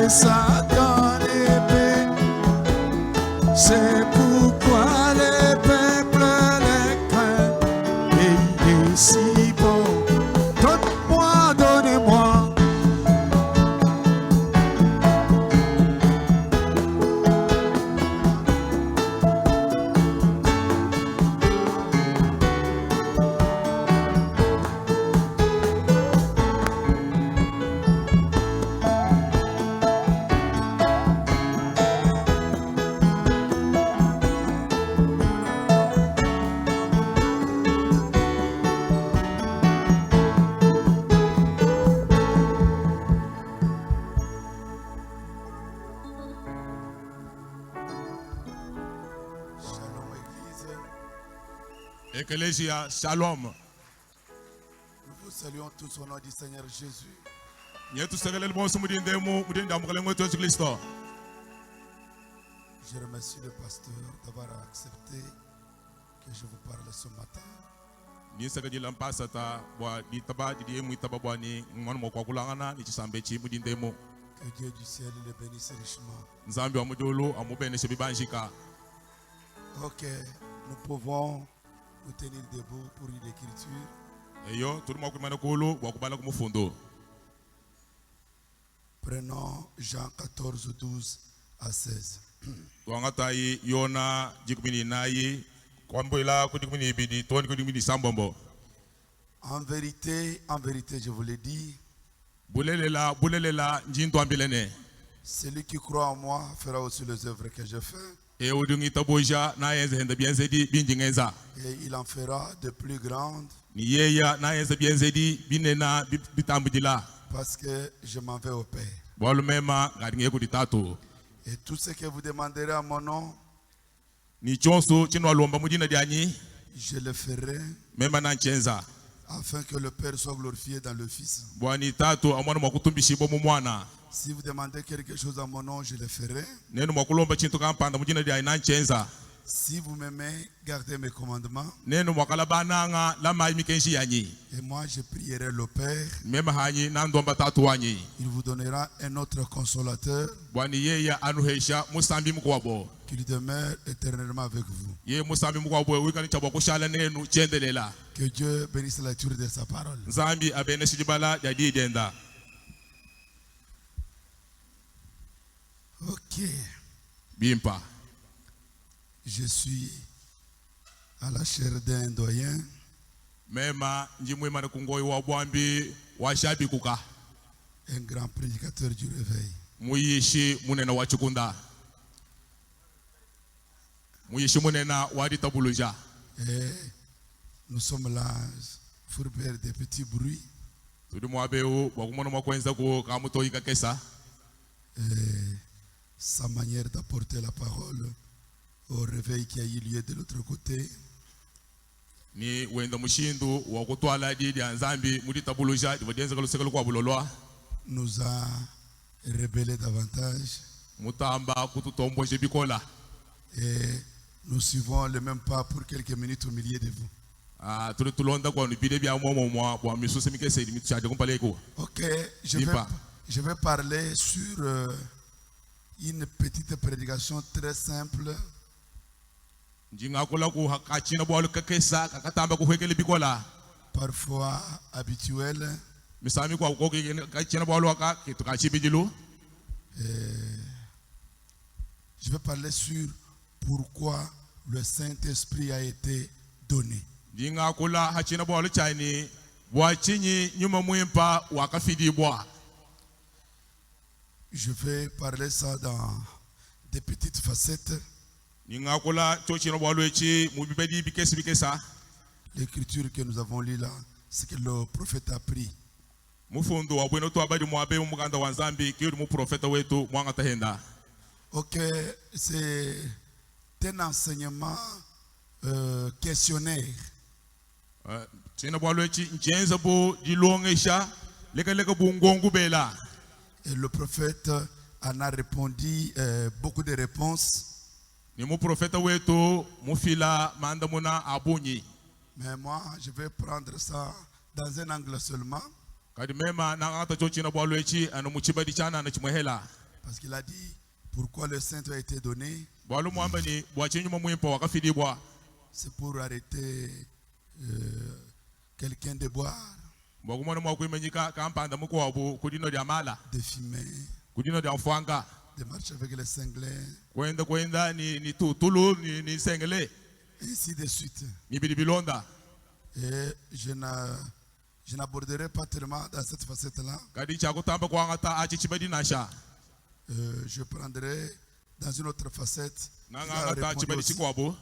et Satan est béni. C'est pourquoi les peuples les craignent. Et il est si bon. Donne-moi, donnez-moi. Ecclesia, shalom. Nous vous saluons tous au nom du Seigneur Jésus. Je remercie le pasteur d'avoir accepté que je vous parle ce matin. Que Dieu du ciel le bénisse richement. Ok, nous pouvons nous tenir debout pour une écriture. Prenons Jean 14, 12 à 16. En vérité, je vous l'ai dit, celui qui croit en moi fera aussi les œuvres que je fais. Et il en fera de plus grandes. Parce que je m'en vais au Père. Et tout ce que vous demanderez à mon nom, je le ferai. Afin que le Père soit glorifié dans le Fils. Si vous demandez quelque chose à mon nom, je le ferai. Si vous m'aimez, gardez mes commandements. Et moi, je prierai le Père. Il vous donnera un autre consolateur qui demeure éternellement avec vous. Que Dieu bénisse la lecture de sa parole. Ok. Bimpa. Je suis à la chair d'un doyen. Un grand prédicateur du réveil. Et nous sommes là pour faire des petits bruits. Et sa manière d'apporter la parole au réveil qui a eu lieu de l'autre côté nous a révélé davantage. Et nous suivons le même pas pour quelques minutes au milieu de vous. Ok, je vais parler sur une petite prédication très simple. Parfois habituelle. Je vais parler sur pourquoi le Saint-Esprit a été donné. Je vais parler ça dans des petites facettes. L'écriture que nous avons lue là, c'est que le prophète a pris. Ok, c'est un enseignement questionnaire. Et le prophète en a répondu beaucoup de réponses. Mais moi, je vais prendre ça dans un angle seulement. Parce qu'il a dit pourquoi le Saint a été donné. Bwalu mwamba ni bwachi nyuma mwimpa wakafidi bwa. C'est pour arrêter quelqu'un de boire, Bwakumona mwakuimenyika kampanda muko wabu kudino dia mala. de fumer, Kudino dia mfwanga. de marcher avec les cinglés, Kwenda ni tulu ni sengele. ainsi de suite. Ni bidibilonda. Et je n'aborderai pas tellement dans cette facette-là. Kadi chakutamba kwa ngata achi chibadi nasha. Je prendrai dans une autre facette. Il a Nanga ngata répondu chibadi aussi. chikwabu.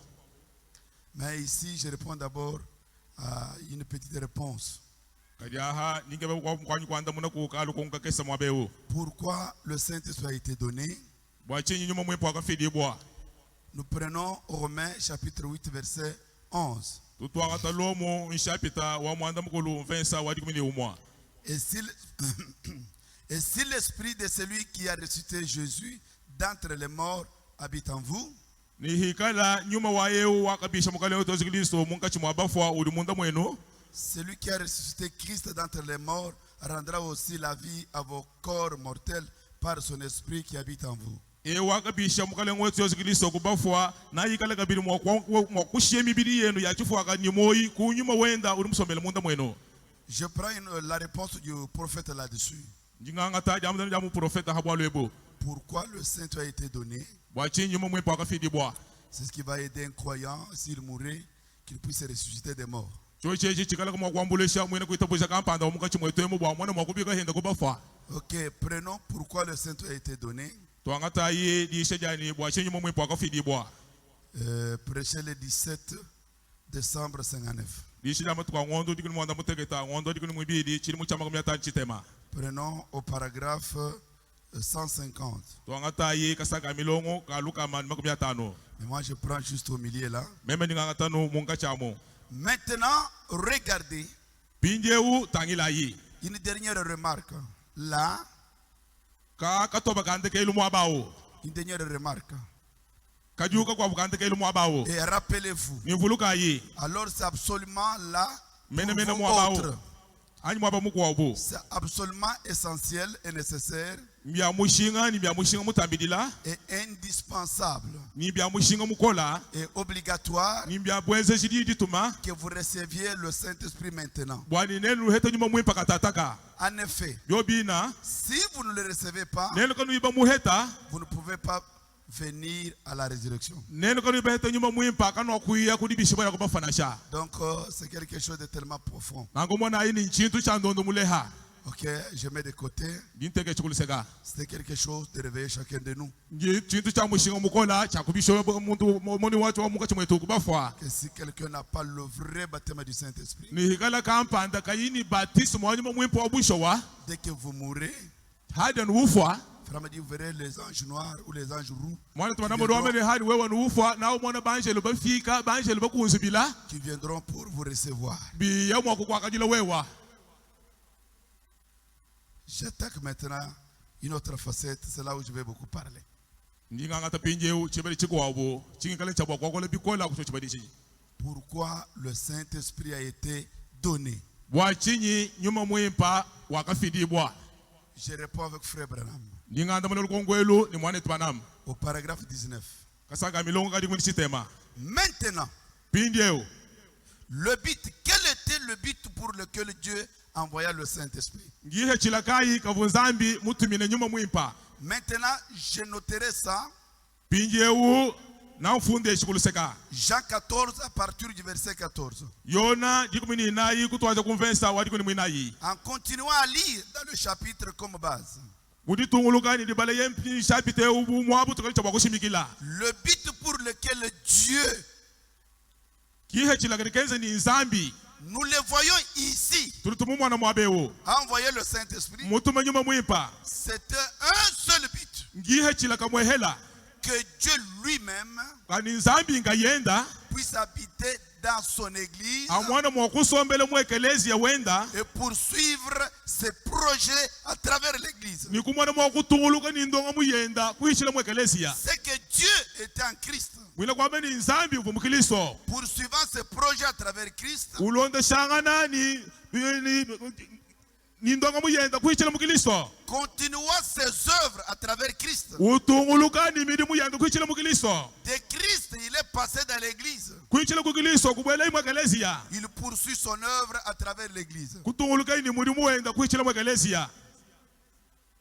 Mais ici, je réponds d'abord à une petite réponse. Kadi aha ningebe kwa kwanda muna kukalu kunga kesa mwabeu. Pourquoi le Saint-Esprit a été donné? Bwachi nyuma mwimpa wakafidi bwa. Nous prenons Romains chapitre 8 verset 11. Tutwangata lomo nshapita wa mwanda mukulu mfensa wadi kumini umwa. Et si l'esprit de celui qui a ressuscité Jésus d'entre les morts habite en vous, Ni hikala nyuma wa yeu wakabisha mukale yoto zikilisto munkachi mwabafwa uli munda mwenu. celui qui a ressuscité Christ d'entre les morts rendra aussi la vie à vos corps mortels par son esprit qui habite en vous. E wakabisha mukale ngwetu zikilisto kubafwa na hikala kabili mwakushie mibili yenu ya chifwa kanimoi kunyuma wenda uli musomele munda mwenu. Je prends la réponse du prophète là-dessus. Njingangata jamu jamu profeta habwalu ebo. Pourquoi le Saint a été donné? Bwachi nyuma mwimpa wakafidi bwa. C'est ce qui va aider un croyant, s'il mourait, qu'il puisse ressusciter des morts. Chochechi chikala kama kwambulesha mwene kuitabusha kampanda mukachi mwetu emu bwa mwana mwakubika henda kubafwa. Ok, prenons pourquoi le Saint a été donné. Twangata ye dishe jani bwachi nyuma mwimpa wakafidi bwa. Prêché le 17 décembre 59. Dishe jamu tukwa ngondo dikuni mwanda mutegeta ngondo dikuni mwibidi chini muchama kumyata chitema. Prenons au paragraphe 150. Twangata ye kasaka milongo kaluka man makumyata no. Mais moi je prends juste au milieu là. Meme ningangata no munga chamo. Maintenant, regardez Pinjeu tangila yi. une dernière remarque. Là, Ka katoba kante ke ilu mwabao. une dernière remarque. Kajuka kwa bukante ke ilu mwabao. Et rappelez-vous, Ni vuluka yi. alors c'est absolument là Mene pour mene vous mwabao. autres. Anyi mwaba mukwa obo. C'est absolument essentiel et nécessaire Mbya mushinga ni mbya mushinga mutambidila. et indispensable Ni mbya mushinga mukola. et obligatoire Ni mbya bwenze shidi dituma. que vous receviez le Saint-Esprit maintenant. Bwani nenu heta nyuma mwimpa katataka. En effet, Yobina. si vous ne le recevez pas, Nenu kanu iba muheta. vous ne pouvez pas venir à la résurrection. Nenu kanu iba heta nyuma mwimpa kanu akuya kudibishibwa ya kubafanasha. Donc, c'est quelque chose de tellement profond. Nango mwana ini nchintu cha ndondo muleha. Ok, je mets de côté. Ginteke chikuliseka. C'était quelque chose de réveiller chacun de nous. Chintu cha mushinga mukola cha kubisho muntu moni watu wa muka chimwetu kubafwa. Que si quelqu'un n'a pas le vrai baptême du Saint-Esprit, Ni hikala kampanda kayini baptisme wanyuma mwimpa wa busho wa. dès que vous mourrez, Hadi nuufwa. frère me dit, vous verrez les anges noirs ou les anges roux Mwana tuma namu rwame ni hadi wewa nuufwa. Na umwana banjelu bafika banjelu bakunzibila. qui viendront pour vous recevoir. Bi ya mwaku kwa kajila wewa. J'attaque maintenant une autre facette, c'est là où je vais beaucoup parler. Njingangata pinjeu chibali chikwa obo. Chingikale chabwa kwa kole bikola kucho chibali chi. Pourquoi le Saint-Esprit a été donné? Bwachinyi nyuma mwimpa wakafidibwa. Je réponds avec frère Branham. Njinganda mwana lukongwelu ni mwana tupanam. Au paragraphe 19. Kasaka milongo kadi mwini chitema. Maintenant, Pinjeu. le but, quel était le but pour lequel Dieu envoya le Saint-Esprit? Ngihe chilakai kavunzambi mutumine nyuma mwimpa. Maintenant, je noterai ça. Pinjeu na mfunde shikuluseka. Jean 14 à partir du verset 14. Yona dikumini inayi kutuwaza kumvensa wadikuni mwinayi. En continuant à lire dans le chapitre comme base. Mudi tungulukani di bale yempi shapite ubu mwabu tukali chabwa kushimikila. Le but pour lequel Dieu, Kihe chilakani kenze ni nzambi. nous le voyons ici, Tulutumu mwana mwabewo. a envoyé le Saint-Esprit. Mutuma nyuma mwimpa. C'était un seul but. Ngihe chilaka mwehela. Que Dieu lui-même Kani nzambi nga yenda. puisse habiter dans son église Amwana mwakusombele mwekelezi ya wenda. et poursuivre ses projets à travers l'église. Ni kumwana mwakutunguluka ni ndonga muyenda. Kuishile mwekelezi ya. C'est que Dieu était en Christ. Mwila kwa ni nzambi kumukiliso. Poursuivant ses projets à travers Christ, Ulonde shangana ni ndonga muyenda kuishile mukiliso. continuant ses œuvres à travers Christ, utunguluka ni midimu yange kuichila mu Kristo. De Christ, il est passé dans l'église. Kuichila ku Kristo kubwela mu eklezia. Il poursuit son œuvre à travers l'église. Kutunguluka ni mudimu wenda kuichila mu eklezia.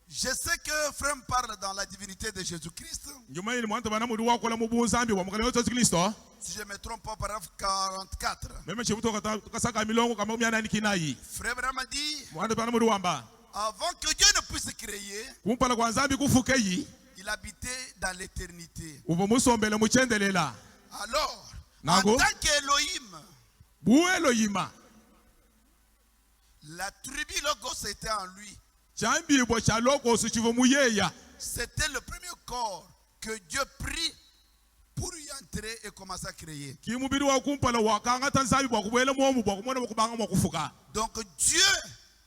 Je sais que frère me parle dans la divinité de Jésus-Christ. Njuma ni mwanto bana muri wakola mu bunzambi wa mukale wetu Kristo. Si je ne me trompe pas, paragraphe 44. Meme chibuto kasaka milongo kama 8 kinayi. Frère Branham a dit, Mwanto bana muri wamba. avant que Dieu ne puisse créer, Kumpala kwa nzambi kufukeyi. il habitait dans l'éternité. Uvo musombele muchendelela. Alors, Nago. en tant qu'Élohim, Bu Elohima. la tribu Logos était en lui. Chambi bo cha Logos chivo muyeya. C'était le premier corps que Dieu prit pour y entrer et commencer à créer. Kimubiri wa kumpala wakanga tanzabi bwa kubwela muomu bwa kumona kubanga mu kufuka. Donc Dieu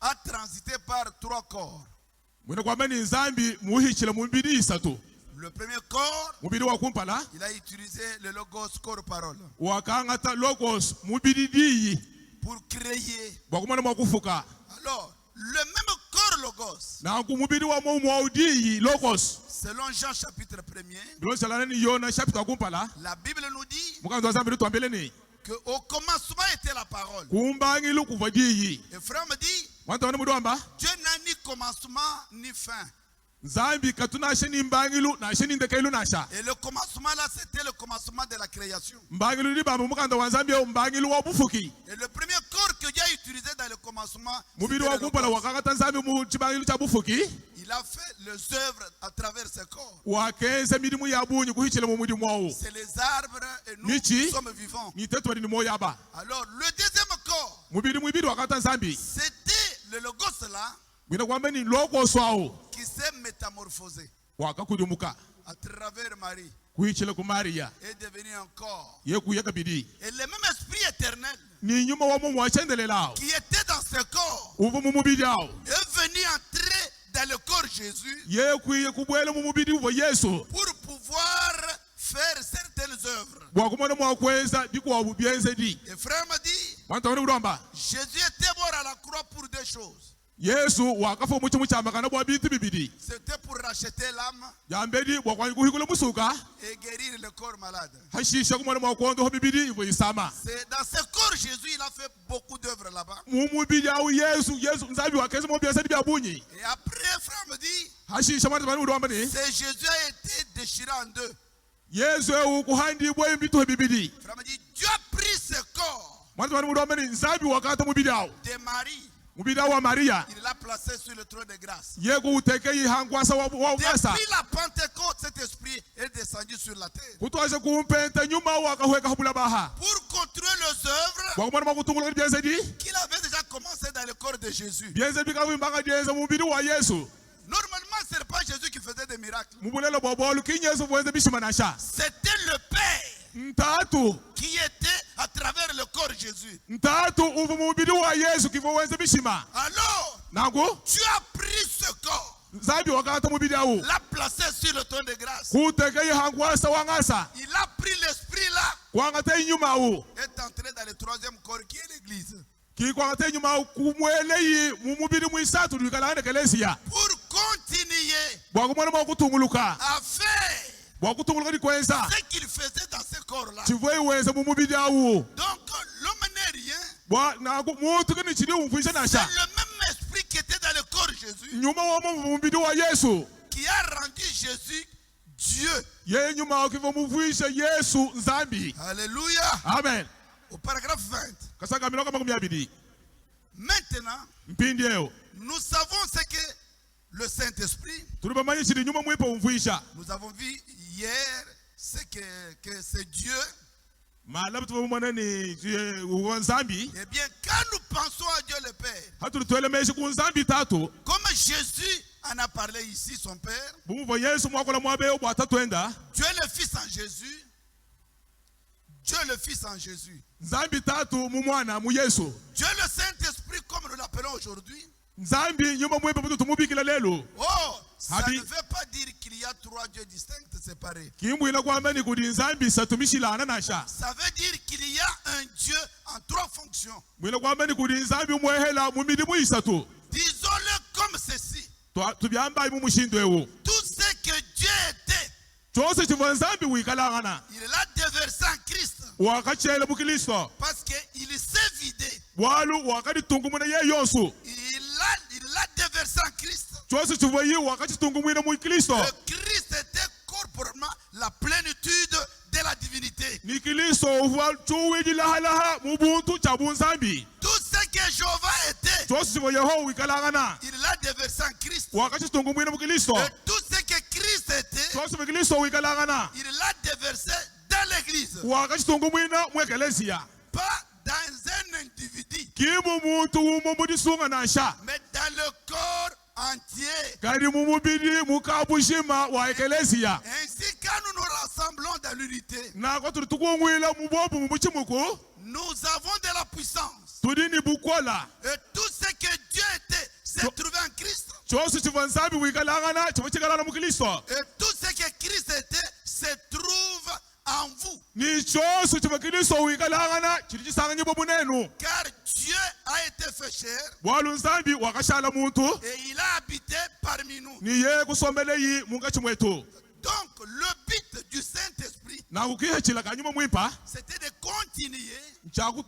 a transité par 3 corps. Mwene kwamba ni nzambi muhichila mubiri isatu. Le premier corps, Mubiri wa kumpala il a utilisé le Logos, corps parole, wakanga ta Logos mubiri diyi pour créer. bwa kumona mu kufuka. Alors, le même corps Logos, Na kumubiri wa muomu wa diyi Logos. selon Jean chapitre 1er, Bilo salana ni Yona chapitre kumpala. la Bible nous dit Mukanzo nzambi tuambele ni qu'au commencement était la parole. kumbangi lukuva diyi. Et frère me dit, Mwanto bana muri wamba. Dieu n'a ni commencement ni fin. Nzambi katuna sheni mbangilu na sheni ndekailu nasha. Et le commencement là, c'était le commencement de la création. Mbangilu ni bamba mukanda wa nzambi yo mbangilu wa bufuki. Et le premier corps que Dieu a utilisé dans le commencement, Mubiri c'était wa le kumpala Logos. wakanga nzambi mu chibangilu cha bufuki. Il a fait les œuvres à travers ce corps. Wakenze midimu ya bunyi kuhichile mu mudimu wao. C'est les arbres et nous Michi. sommes vivants. Ni tetu bali ni moya ba. Alors, le deuxième corps, Mubiri mwibiri wakata nzambi. c'était le Logos là Mwina kwamba ni Logos wao. qui s'est métamorphosé Wakakudumuka. à travers Marie Kuhichile ku Maria. et devenu un corps. Yeku yakabidi. Et le même esprit éternel Ni nyuma wa mu wachendelelao. qui était dans ce corps Uvu mu mubiri yao. est venu entrer dans le corps Jésus Yeku yekubwele mu mubiri uvo Yesu. pour pouvoir faire certaines œuvres. Bwakumona mwakweza bikuwa bubyenze di. Et frère me dit, Mwanto wani uramba. Jésus était mort à la croix pour 2 choses. Yesu wakafa mu chimu chamakana bwa bintu bibidi. C'était pour racheter l'âme Yambedi bwakwanyi kuhikula musuka. et guérir le corps malade. Hashisha kumwana mwakondo ho bibidi ivo isama. C'est dans ce corps Jésus, il a fait beaucoup d'œuvres là-bas. Mu mubiri yawo Yesu nzabi wakeze mu byese bya bunyi. Et après, frère me dit, Hashisha mwana bani uramba ni. c'est Jésus a été déchiré en 2. Yesu ukuhandi bwa imbitu ho bibidi. Frère me dit, Dieu a pris ce corps Mwana bani uramba ni nzabi wakata mubiri yawo. de Marie. Mubiri wa Maria. Il l'a placé sur le trône de grâce. Yeku utekei hangwasa wa ngasa. Depuis la Pentecôte, cet esprit est descendu sur la terre Kutwaje kumpenta nyuma wakahweka habula baha. pour continuer les œuvres Bwakumwana mwakutungula byese di. qu'il avait déjà commencé dans le corps de Jésus. Byese bikawimbanga byese mubiri wa Yesu. Normalement, ce n'est pas Jésus qui faisait des miracles. Mubulelo bobolu kinyesu bwenze bishimanasha. C'était le Père Ntatu. qui était à travers le corps de Jésus. Ntatu uvu mubiri wa Yesu kivo wenze bishima. Alors, Nangu. Dieu a pris ce corps, Nzabi wakata mubiri yawo. l'a placé sur le trône de grâce. Kutekei hangwasa wangasa. Il a pris l'esprit là, Kwangata inyuma wo. est entré dans le 3e corps qui est l'église. Kikwangata inyuma kumweleyi mu mubiri mwisatu dukalane kelesia. Pour continuer Bwakumwana mwakutunguluka. à faire Bwakutunguluka di kwenza. ce qu'il faisait dans ce corps-là. Chivwe wenze mu mubiri yawo. Donc, l'homme n'est rien. Bwa nangu mutu kini chiri umfisha C'est nasha. le même esprit qui était dans le corps de Jésus Nyuma wa mubiri wa Yesu. qui a rendu Jésus Dieu. Yeye nyuma wakiva mufisha Yesu nzambi. Alléluia. Amen. Au paragraphe 20. Kasaka miloko makumi abiri. Maintenant, Mpindi eo. nous savons ce que le Saint-Esprit, Tulibamanyi chiri nyuma mwipa umfisha. nous avons vu hier ce que c'est Dieu. Malabu tuvumana ni nzambi. Eh bien, quand nous pensons à Dieu le Père, Hatu tuelemeshi ku nzambi tatu. comme Jésus en a parlé ici, son Père, Bumuva Yesu mwakola mwabe obwa tatu enda. Dieu le Fils en Jésus, Dieu le Fils en Jésus, Nzambi tatu mu mwana mu Yesu. Dieu le Saint-Esprit comme nous l'appelons aujourd'hui. Nzambi nyuma mwepa mutu tumubikila lelo. Oh, ça Habi. ne veut pas dire qu'il y a 3 dieux distincts séparés. Kimwila kwamba ni kudi nzambi satumishilana nasha. Ça veut dire qu'il y a un Dieu en 3 fonctions. Mwila kwamba ni kudi nzambi mwehela mu midimu isatu. Disons-le comme ceci. Tubyamba mu mushindo ewo. Tout ce que Dieu chose chiva nzambi wikalangana Il l'a déversé en Christ. wakachela mukristo Parce qu'il s'est vidé. bwalu wakaditungumuna ye yonsu Il l'a déversé en Christ. chose chiva yi wakachitungumwina mu kristo Le Christ était corporellement la plénitude de la divinité. ni kristo uva chuwiji lahalaha mubuntu cha bunzambi Tout ce que Jéhovah était, chose chiva yeho wikalangana il l'a déversé en Christ. wakachitungumwina mu kristo Et tout ce que Christ était, chose chiva kristo wikalangana il l'a déversé dans l'église. wakachitungumwina mu ekelesia Pas dans un individu, kimu muntu umo mudisunga nasha mais dans le corps entier. kari mu mubiri mukabushima wa ekelesia Ainsi, quand nous nous rassemblons dans l'unité, nako turi tukungwila mubobu mu muchimuku nous avons de la puissance. turi ni bukola Et tout ce que Dieu était s'est trouvé en Christ. chose chiva nzambi wikalangana chiva chikalana mu kristo Et tout ce que Christ était se trouve en vous. ni chose chiva kristo wikalangana chiri chisanganye bomunenu Car Dieu a été fait chair bwalu nzambi wakashala muntu et il a habité parmi nous. ni ye kusombele yi mungachi mwetu Donc, le but du Saint-Esprit, nakukihechila kanyuma mwimpa c'était de continuer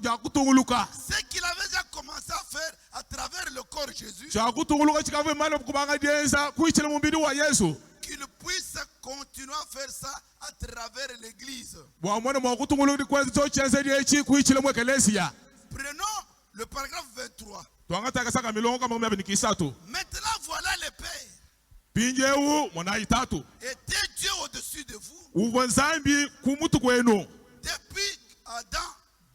jakutunguluka ce qu'il avait déjà commencé à faire à travers le corps de Jésus, jakutunguluka chikave mana kubanga dienza kuichila mumbiri wa yesu qu'il puisse continuer à faire ça à travers l'église. bwamwana mwakutunguluka kwezi chochenze lyechi kuichila mu ekelesia Prenons le paragraphe 23. twangatakasaka milongo kama 23 Maintenant, voilà le Père. pinjewu mwana itatu Était Dieu au-dessus de vous. uvo nzambi kumutu kwenu Depuis Adam,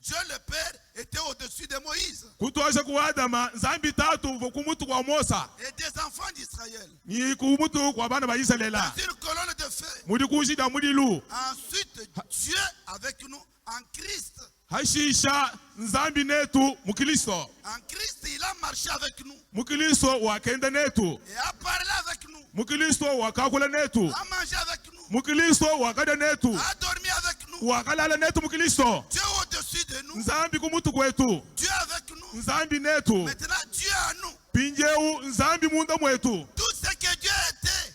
Dieu le Père était au-dessus de Moïse kutosha ku adama nzambi tatu uvo kumutu kwa mosa et des enfants d'Israël. ni kumutu kwa bana ba israela Dans une colonne de feu. mudi kushida mudilu Ensuite, Dieu avec nous en Christ. hashisha nzambi netu mukristo En Christ, il a marché avec nous mukristo wakenda netu et a parlé avec nous, mukristo wakakula netu a mangé avec nous, mukristo wakada netu a dormi avec nous. wakalala netu mukristo Dieu au-dessus de nous, nzambi kumutu kwetu Dieu avec nous. nzambi netu Maintenant, Dieu à nous. pinjewu nzambi munda mwetu Tout ce que Dieu était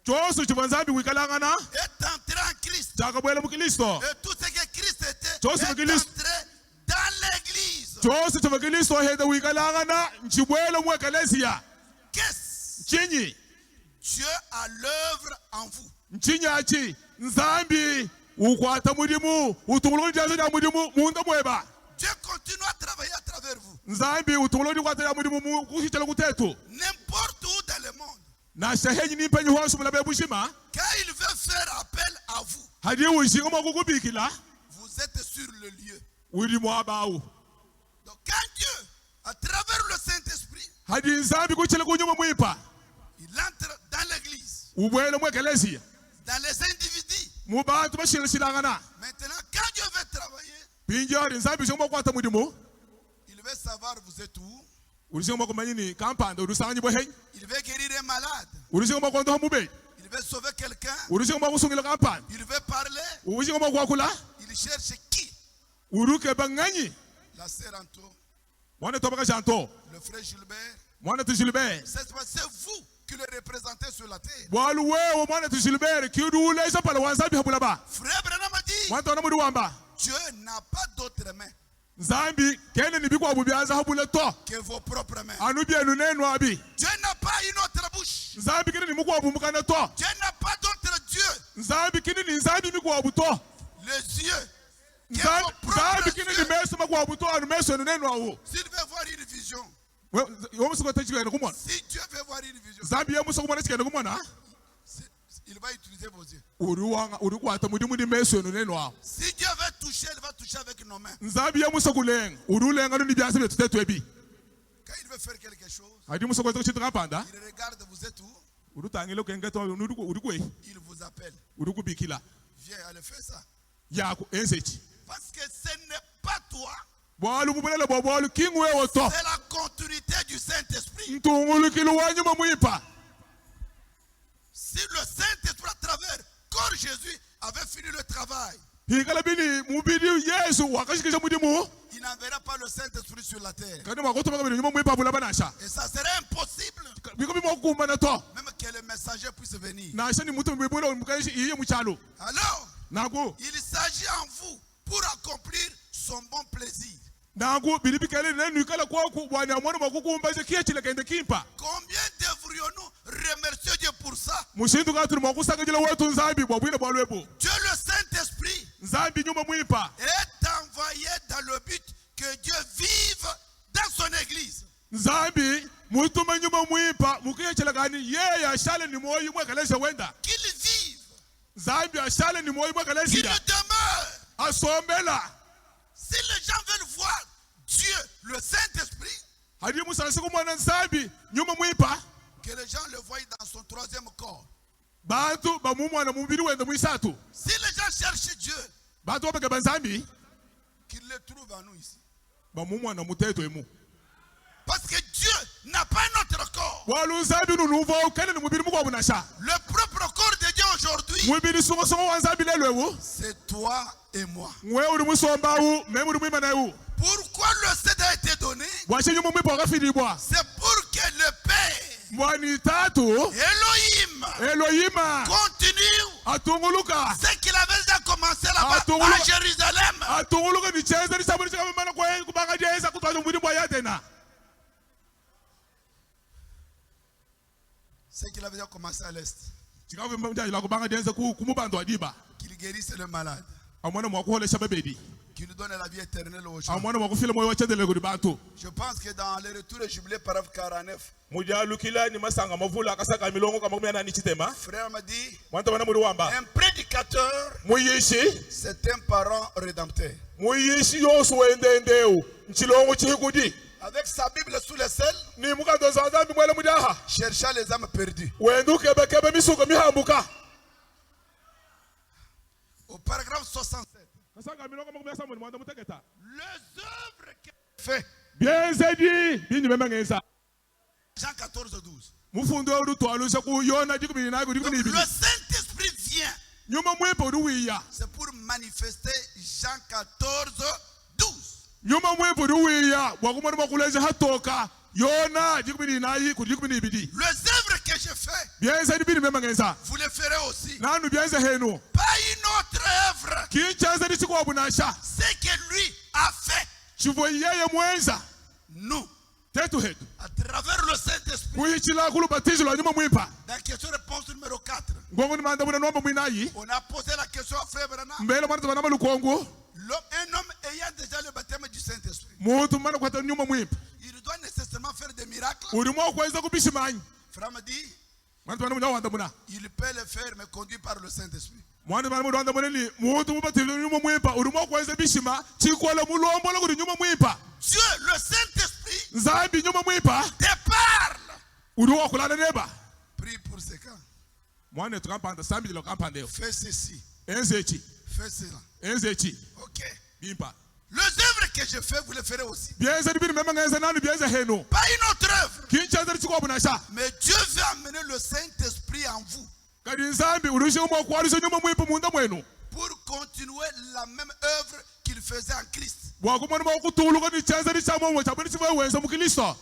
chose chiva nzambi wikalangana est entré en Christ. chakabwela mukristo Et tout ce que Christ était Chose est de Christ. entré dans l'église. chose chiva kristo heda wikalangana nchibwela mu ekelesia Qu'est-ce chinyi Dieu à l'œuvre en vous? nchinyachi nzambi ukwata mudimu utunguluka lyazo lya mudimu munda mweba Dieu continue à travailler à travers vous. nzambi utunguluka likwata lya mudimu kushitela kutetu N'importe où dans le monde. na shahenyi nimpenyi honsu mulabe bushima Quand il veut faire appel à vous, hadi wishinga mwakukubikila vous êtes sur le lieu. uli mwabawu Donc quand Dieu, à travers le Saint-Esprit, hadi nzambi kuchela kunyuma mwipa il entre dans l'église, ubwele mu ekelesia dans les individus. mu bantu bashilashilangana Maintenant, quand Dieu veut travailler, pinjori nzambi shinga mwakwata mudimu il veut savoir vous êtes où. ulishinga mwakumanyini kampanda ulusanganye bwehenyi Il veut guérir un malade. ulishinga mwakondoha mubei Il veut sauver quelqu'un. ulishinga mwakusungila kampanda Il veut parler. ulishinga mwakwakula Il cherche qui? uruke banganyi La sœur Anto, mwana tobaka janto le frère Gilbert. mwana tushilibere C'est vous qui le représentez sur la terre. bwalu wewe mwana tushilibere kiduuleza pala wanzambi habulaba Frère Branham a dit, mwana tona mudi wamba Dieu n'a pas d'autres mains nzambi kene nibikwa bubyanza habula to que vos propres mains. anu byenu nenu abi Dieu n'a pas une autre bouche. nzambi kini nimukwa bumukana to Dieu n'a pas d'autre Dieu. nzambi kini ni nzambi mikwa buto Les yeux. Que nzambi vos propres nzambi kini ni yeux. meso makwa buto anu meso enu nenu awo S'il veut voir une vision, yomusuko tachikene kumona si Dieu veut voir une vision, nzambi yemusuko kumona chikene kumona il va utiliser vos yeux. uri kwata mudi mudi meso enu nenu awo Si Dieu veut toucher, il va toucher avec nos mains. nzambi yemusuko kulenga uri ulenga nu nibyanza byetu tetu ebi Quand il veut faire quelque chose, hadi musuko kuchita kampanda il regarde, vous êtes où? uri tangile kengeto uri kwe Il vous appelle. uri kubikila Viens, allez faire ça. yako ensechi Parce que ce n'est pas toi. bwalu mubulele bwa bwalu kingwe woto C'est la continuité du Saint-Esprit. ntungulukile wanyuma mwipa Si le Saint-Esprit à travers corps Jésus avait fini le travail, hikala bini mubidi yesu wakashikisha mudimu il n'enverra pas le Saint-Esprit sur la terre. kandi mwakotomaka bini nyuma mwipa bula banasha Et ça serait impossible. biko bimwakukumbana to Même que le messager puisse venir. na shani mutum bai bude mukai shi iye mu chalo Alors, nago il s'agit en vous pour accomplir son bon plaisir. nago bilibi kale ne nu kala ko ku wani amon ma ku kumba je kiye chile kende kimpa Combien devrions-nous remercier Dieu pour ça? mushindu ka turu maku sanga jila wetu nzambi bwa bwine bwa lwebo Dieu le Saint-Esprit nzambi nyuma mwipa est envoyé dans le but que Dieu vive dans son église. nzambi mutuma nyuma mwipa mukiye chile gani ye ya shale ni moyi mwe kalesha wenda Qu'il vive, nzambi ashale ni moyi mwe qu'il kalesha demeure. asombela Si les gens veulent voir Dieu, le Saint-Esprit, hadi musansi kumwana nzambi nyuma mwipa que les gens le voient dans son troisième corps. bantu bamumwana mubiri wenda mwisatu Si les gens cherchent Dieu, bantu wabega banzambi qu'ils le trouvent en nous ici. bamumwana muteto emu Parce que Dieu n'a pas un autre corps. walu nzambi nunuvo kene ni mubiri mukwa bunasha Le propre corps de Dieu aujourd'hui, mubiri sungo sungo wa nzambi lelo ewu c'est toi et moi. mwe uri musomba wu meme uri mwima na ewu Pourquoi le cèdre a été donné? bwashe nyuma mwipa wakafiribwa C'est pour que le Père, mwani tatu Elohim, Elohima continue atunguluka ce qu'il avait déjà commencé là-bas à Jérusalem. atunguluka ni cheza ni sabuni chaka mana kwa kubanga jeza kutwaza mwini bwa yatena Ce qu'il avait déjà commencé à l'Est. chikavu mja ila kubanga jeza kumubando adiba Qu'il guérisse le malade. amwana mwakuhole shababedi Qui nous donne la vie éternelle aux gens. amwana mwakufile moyo wachendele kuri bantu Je pense que dans le retour du jubilé, paragraphe 49, mujalukila ni masanga mavula akasaka milongo kama 8 ni chitema frère m'a dit, mwanta bana muri wamba un prédicateur, muyishi c'est un parent rédempteur. muyishi yosu wendendeu nchilongo chihikudi Avec sa Bible sous les selles, ni mukando za nzambi mwele mujaha cherchant les âmes perdues. wendu kebe misuko mihambuka Au paragraphe 67, kasanga milongo makumi asamu ni mwanda mutegeta les œuvres qu'il fait, byenzedi binyume ngeza Jean 14, 12. mufundo urutwalusha kuyona jikubini nago Donc, jikubini le Saint-Esprit vient. nyuma mwepo uruwiya C'est pour manifester Jean 14, 12. nyuma mwepo uruwiya wakumana makuleze hatoka yona jikubini nayi kuri jikubini ibidi Les œuvres que je fais, byenzedi binyume ngeza vous les ferez aussi. nanu byenze henu Pas une autre œuvre. kinchaza chikuwa bunasha Ce que lui a fait, chivo yeye mwenza nous, tetu hetu à travers le Saint-Esprit. kuyichila kulubatizo lwa nyuma mwipa Dans la question-réponse numéro 4, ngongo ni manda muna nomba mwinayi on a posé la question à Frère Branham. mbele mwana tabana malukongo Un homme ayant déjà le baptême du Saint-Esprit, muntu mana kwata nyuma mwipa il doit nécessairement faire des miracles. urimo kweza kubishimanyi Frère me dit, mwana tabana muna wanda muna il peut le faire, mais conduit par le Saint-Esprit. mwana tabana muna wanda muna ni muntu mubatizo nyuma mwipa urimo kweza bishima chikola mulombola kuri nyuma mwipa Dieu, le Saint-Esprit, nzambi nyuma mwipa te parle. uriwo kulala neba Prie pour ce cas. mwana tukampanda sambi dilo kampandeo Fais ceci. enzechi Fais cela. enzechi Ok. bimpa Les œuvres que je fais, vous les ferez aussi. byenze bibiri mema ngeza nanu byenze henu Pas une autre œuvre. kinchaza chikuwa bunasha Mais Dieu veut amener le Saint-Esprit en vous kadi nzambi urushe umwe kwarisha nyuma mwipa munda mwenu pour continuer la même œuvre qu'il faisait en Christ. wakumana makutuluka ni chanza ni chamo mwe chabuni chiwe wenza mukilisto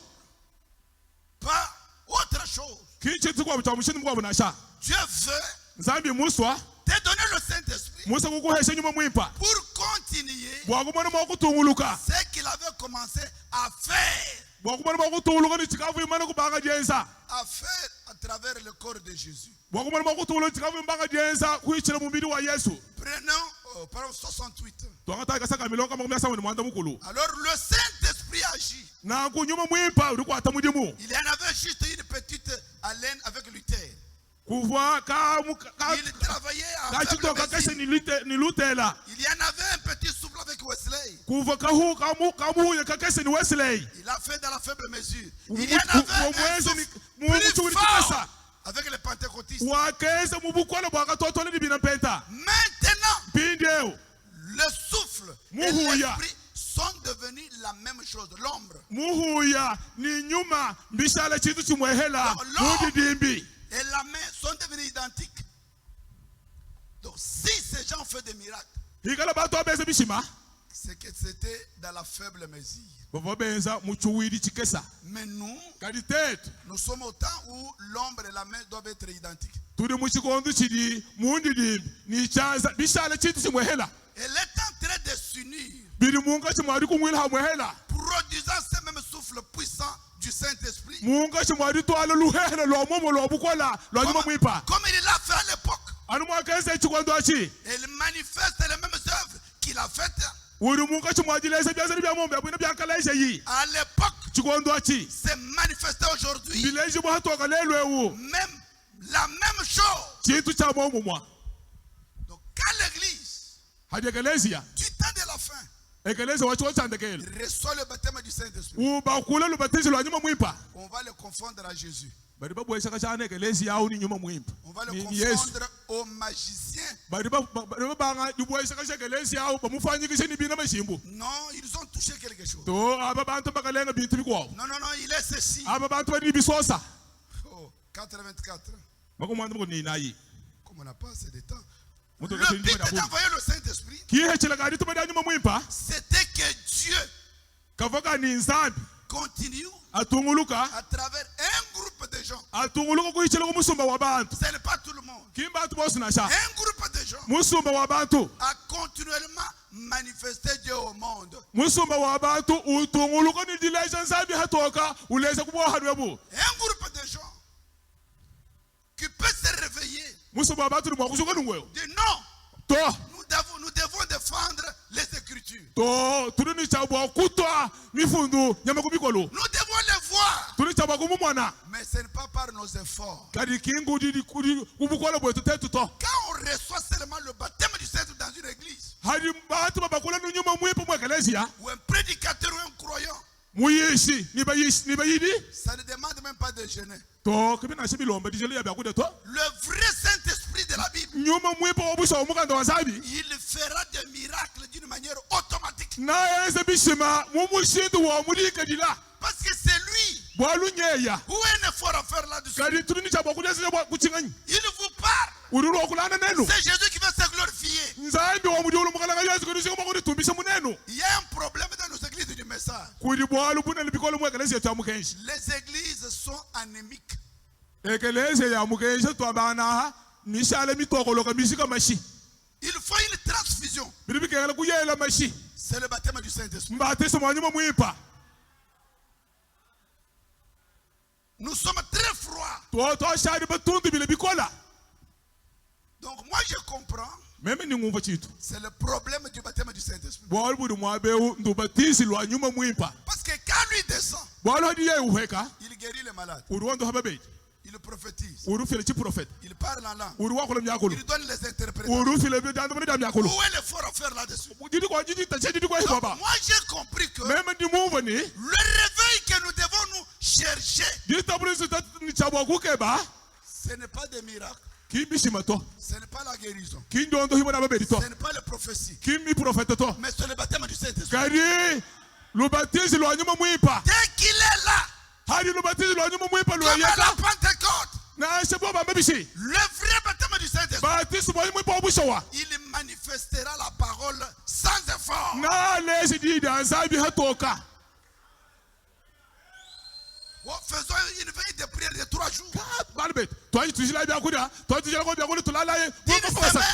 Pas autre chose. kinchi kwa mchamushini mwa bunasha Dieu veut nzambi muswa te donner le Saint-Esprit musa kukuhesha nyuma mwipa pour continuer wakumana makutuluka ce qu'il avait commencé à faire. wakumana makutuluka ni chikavu imana kubanga jenza À faire à travers le corps de Jésus. wakumana makutuluka chikavu imanga jenza kuichira mubiri wa Yesu Prenons paragraphe 68. twakata kasaka milonga makumi asanu ni mwanda mukulu Alors le Saint-Esprit agit. na kunyuma mwipa ulikwata mudimu Il y en avait juste une petite haleine avec Luther. kuva Il travaillait en faible kachitoka kese mesure. ni lutela Il y en avait un petit souffle avec Wesley. kuva kamuhuye kakese ni Wesley Il a fait dans la faible mesure. Il y en avait un souffle plus fort avec les pentecôtistes. wakese mubukwala bwakatotole libina penta Maintenant, pindeo le souffle et Muhuya. l'esprit sont devenus la même chose. L'ombre muhuya ni nyuma mbishala chitu chimwehela No. mudidimbi et la main sont devenus identiques. Donc si ces gens font des miracles, hikala batu abese bishima ce c'est que c'était dans la faible mesure. bava benza muchuwiri chikesa Mais nous, kadi tetu nous sommes au temps où l'ombre et la main doivent être identiques. tuli muchikondo chili mundi ni chanza bishala chitu chimwehela Elle est en train de s'unir, bili munga chimwari kumwila hamwehela produisant ce même souffle puissant du Saint-Esprit. munga chimwari twala luhehela lwa momo lwa bukola lwa nyuma mwipa Comme il l'a fait à l'époque. anu mwakenza chikondo achi Elle manifeste les mêmes œuvres qu'il a faites. uri munga chimwajilesa byazali bya mombe abwina byankalaisha yi À l'époque, chikondo achi c'est manifesté aujourd'hui. bileji bwatoka lelwewu Même la même chose. chitu cha momo mwa Donc, quand l'église, hadi ekelesia du temps de la fin, ekelesia wachiko chandekelo reçoit le baptême du Saint-Esprit, ubakula lubatizo lwa nyuma mwipa on va le confondre à Jésus. bari babwesaka chana ekelesia au ni nyuma mwipa On va le ni Yesu confondre au magicien. bari babanga dibwesaka ekelesia au bamufanyikishe ni bina mashimbu Non, ils ont touché quelque chose. to aba bantu bakalenga bintu bikwawo Non, non, non, il est ceci. aba bantu bari bisosa Oh, 424. bakumwanza ngo ni nayi Comme on n'a pas assez de temps. Mutu Le kasi but ndibada kuno. d'envoyer le Saint-Esprit, kihechela kadi tubada nyuma mwipa c'était que Dieu kavoka ni nsambi continue atunguluka à travers un groupe de gens. atunguluka kuyichela kumusumba wa bantu Ce n'est pas tout le monde. kimbantu bosi nasha Un groupe de gens musumba wa bantu a continuellement manifesté Dieu au monde. musumba wa bantu utunguluka ni dilesha nsambi hatoka uleza kubohanwebu Un groupe de gens qui peut se réveiller. musumba wa bantu ni mwakushuka nungweyo Dit non, to nous devons défendre les Écritures. to turi ni chabwa kutwa mifundu nyama kubikolo Nous devons les voir. turi chabwa kumumwana Mais ce n'est pas par nos efforts. kadi kingu didi kuri kubukola bwetu tetu to Quand on reçoit seulement le baptême du Saint-Esprit dans une église, hadi bantu babakula ni nyuma mwipa mu ekelesia ou un prédicateur ou un croyant, muyishi ni bayidi ça ne demande même pas de jeûner. to kibina shibilomba dijeli ya byakude to Le vrai Saint-Esprit de la Bible, nyuma mwipa obusha omukanda wasabi il fera des miracles d'une manière automatique. na ese bishima mumushindu wa mulika dila Parce que c'est lui. bwalunyeya Où est un effort à faire là-dessus? kadi turi ni chabwa kudesa bwa kuchingani Il vous parle. ururu okulana nenu C'est Jésus qui va se glorifier. nzambi wa mudiulu mukalanga yesu kudishika makudi tumbisha munenu Il y a un problème dans nos églises du message. kudi bwalu buna libikolo mu ekelesia ya mukenshi Les églises sont anémiques. ekelesia ya mukenshi twabana mishale mitokoloka mishika mashi Il faut une transfusion. bili bikengela kuyela mashi C'est le baptême du Saint-Esprit. mbatisa mwanyuma mwipa Nous sommes très froids. to shadi batundu bile bikola Donc moi je comprends. meme ni ngumva chitu C'est le problème du baptême du Saint-Esprit. bwalu budi mwabeu ndubatisi lwa nyuma mwipa Parce que quand lui descend, bwalu hadi ye uheka il guérit les malades. uruwandu hababedi Il prophétise. urufile chiprofeta Il parle en langue. uruwakolo myakolo Il donne les interprétations. urufile bidando bida myakolo Où est l'effort à faire là-dessus? didi kwa didi tache didi kwa Donc, hibaba moi j'ai compris que meme ndi mumva ni le réveil que nous devons nous chercher, didi tabulisi ni chabwa kukeba ce n'est pas des miracles. kimbishima to Ce n'est pas la guérison. kindondo hibona babedi to Ce n'est pas les prophéties. kimi profeta to Mais c'est le baptême du Saint-Esprit. kadi lubatisi lwa nyuma mwipa Dès qu'il est là, hadi lubatisi lwa nyuma mwipa comme à la lwayeka Pentecôte, na shebo bambebishi le vrai baptême du Saint-Esprit, batisi mwa mwipa obushawa il manifestera la parole sans effort. na lesi didi anzabi hatoka Faisons une veille de prière de 3 jours. balbet twaji tujila byakuda twaji tujila ko byakuda tulalaye Une semaine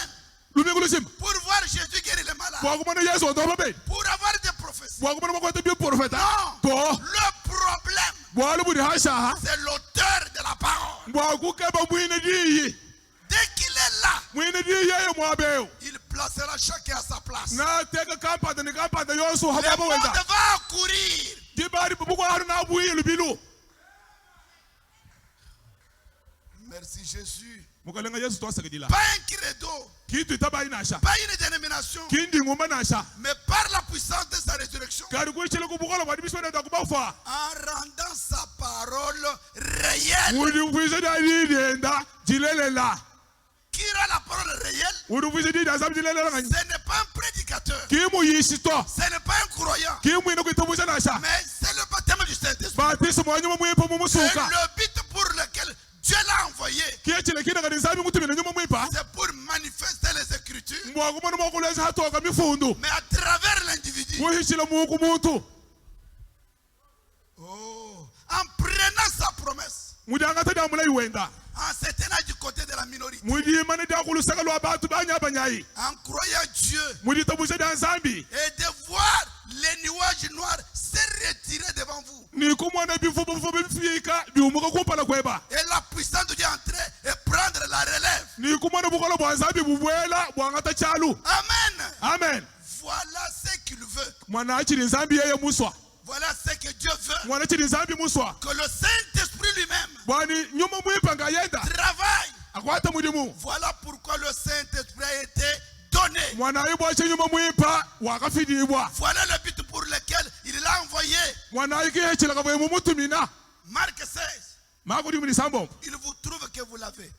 lumingulusim pour voir Jésus guérir les malades. bwakumana yesu ndo babedi Pour avoir des prophéties. bwakumana makwata bi profeta Non. to Le problème, bwalu budi hasha c'est l'auteur de la parole. bwakukeba mwine diyi Dès qu'il est là, mwine diyi yeye mwabeo il placera chacun à sa place. na teka kampanda ni kampanda yosu Le hababa monde wenda va accourir. dibari buko haru na buyi lubilu Merci Jésus. mukalenga yesu twasagidila Pas un credo, kitu itabai nasha pas une dénomination, kindi ngumba nasha mais par la puissance de sa résurrection, kari kuichele kubukola bwadi bisweda da kubafa en rendant sa parole réelle. udi ufize da lidenda jilelela Qui rend la parole réelle? udi ufize di da jilelela ngani Ce n'est pas un prédicateur, kimu yishito ce n'est pas un croyant, kimu ino kuitabuza nasha mais c'est le baptême du Saint-Esprit. batisi mwanyuma mwipa C'est mumusuka le but pour lequel Dieu l'a envoyé. kiechele kina kadi nsabi mutumina nyuma mwipa C'est pour manifester les Écritures, mbwakumana mwakuleza hatoka mifundu mais à travers l'individu. Oh, en prenant sa promesse, en se tenant du côté de la minorité, en croyant Dieu et de voir les nuages noirs se retirer devant vous. Et la puissance de Dieu entrer et prendre la relève. Amen. Voilà ce qu'il veut. Voilà ce que Dieu veut. Que le Saint-Esprit lui-même travaille. Voilà pourquoi le Saint-Esprit a été donné. Voilà le but pour lequel il l'a envoyé. Marc 16. Il vous trouve que vous l'avez.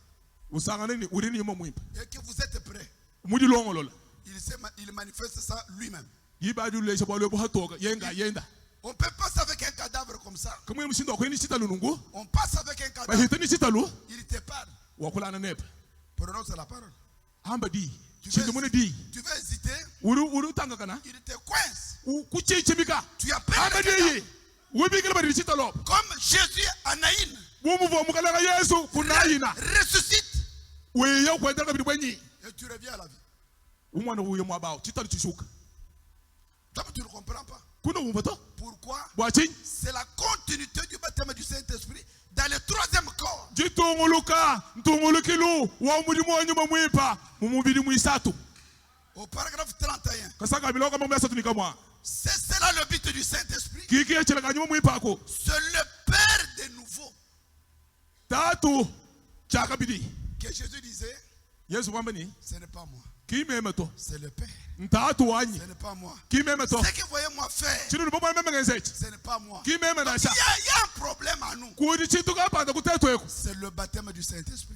Et que vous êtes prêts. Il manifeste ça lui-même. On peut passer avec un cadavre comme ça. On passe avec un cadavre. Il te parle. Prononce la parole. Tu veux hésiter. Il te coince. Tu as peur. Comme Jésus à Naïn. Ressuscite. Et tu reviens à la vie. Toi, tu ne comprends pas. Pourquoi? C'est la continuité du baptême du Saint-Esprit dans le troisième corps. Au paragraphe 31. C'est cela le but du Saint-Esprit. C'est le Père de nouveau. Que Jésus disait, ce n'est pas moi. C'est le Père. Ce n'est pas moi. Ce que vous voyez moi faire, ce n'est pas moi. Il y a un problème à nous. C'est le baptême du Saint-Esprit.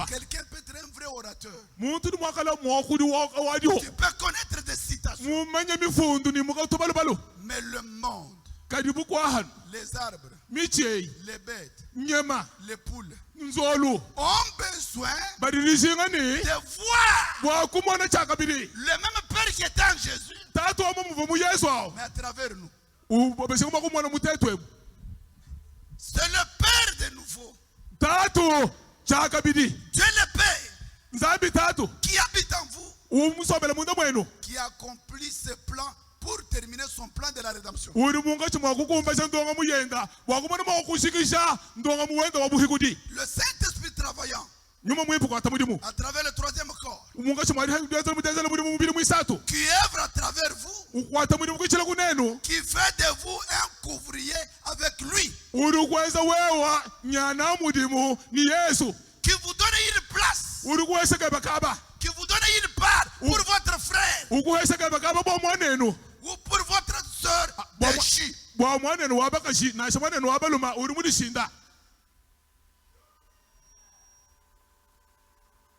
Quelqu'un peut être un vrai orateur. Tu peux connaître des citations. Mais le monde, les arbres, les bêtes, les poules ont besoin de voir le même Père qui était en Jésus, mais à travers nous. C'est le Père de nouveau. Dieu le Père qui habite en vous, qui accomplit ses plans pour terminer son plan de la rédemption. Le Saint-Esprit travaillant à travers le troisième corps, qui œuvre à travers vous, qui fait de vous un couvrier avec lui, qui vous donne une place, qui vous donne une part pour votre frère ou pour votre soeur déchue.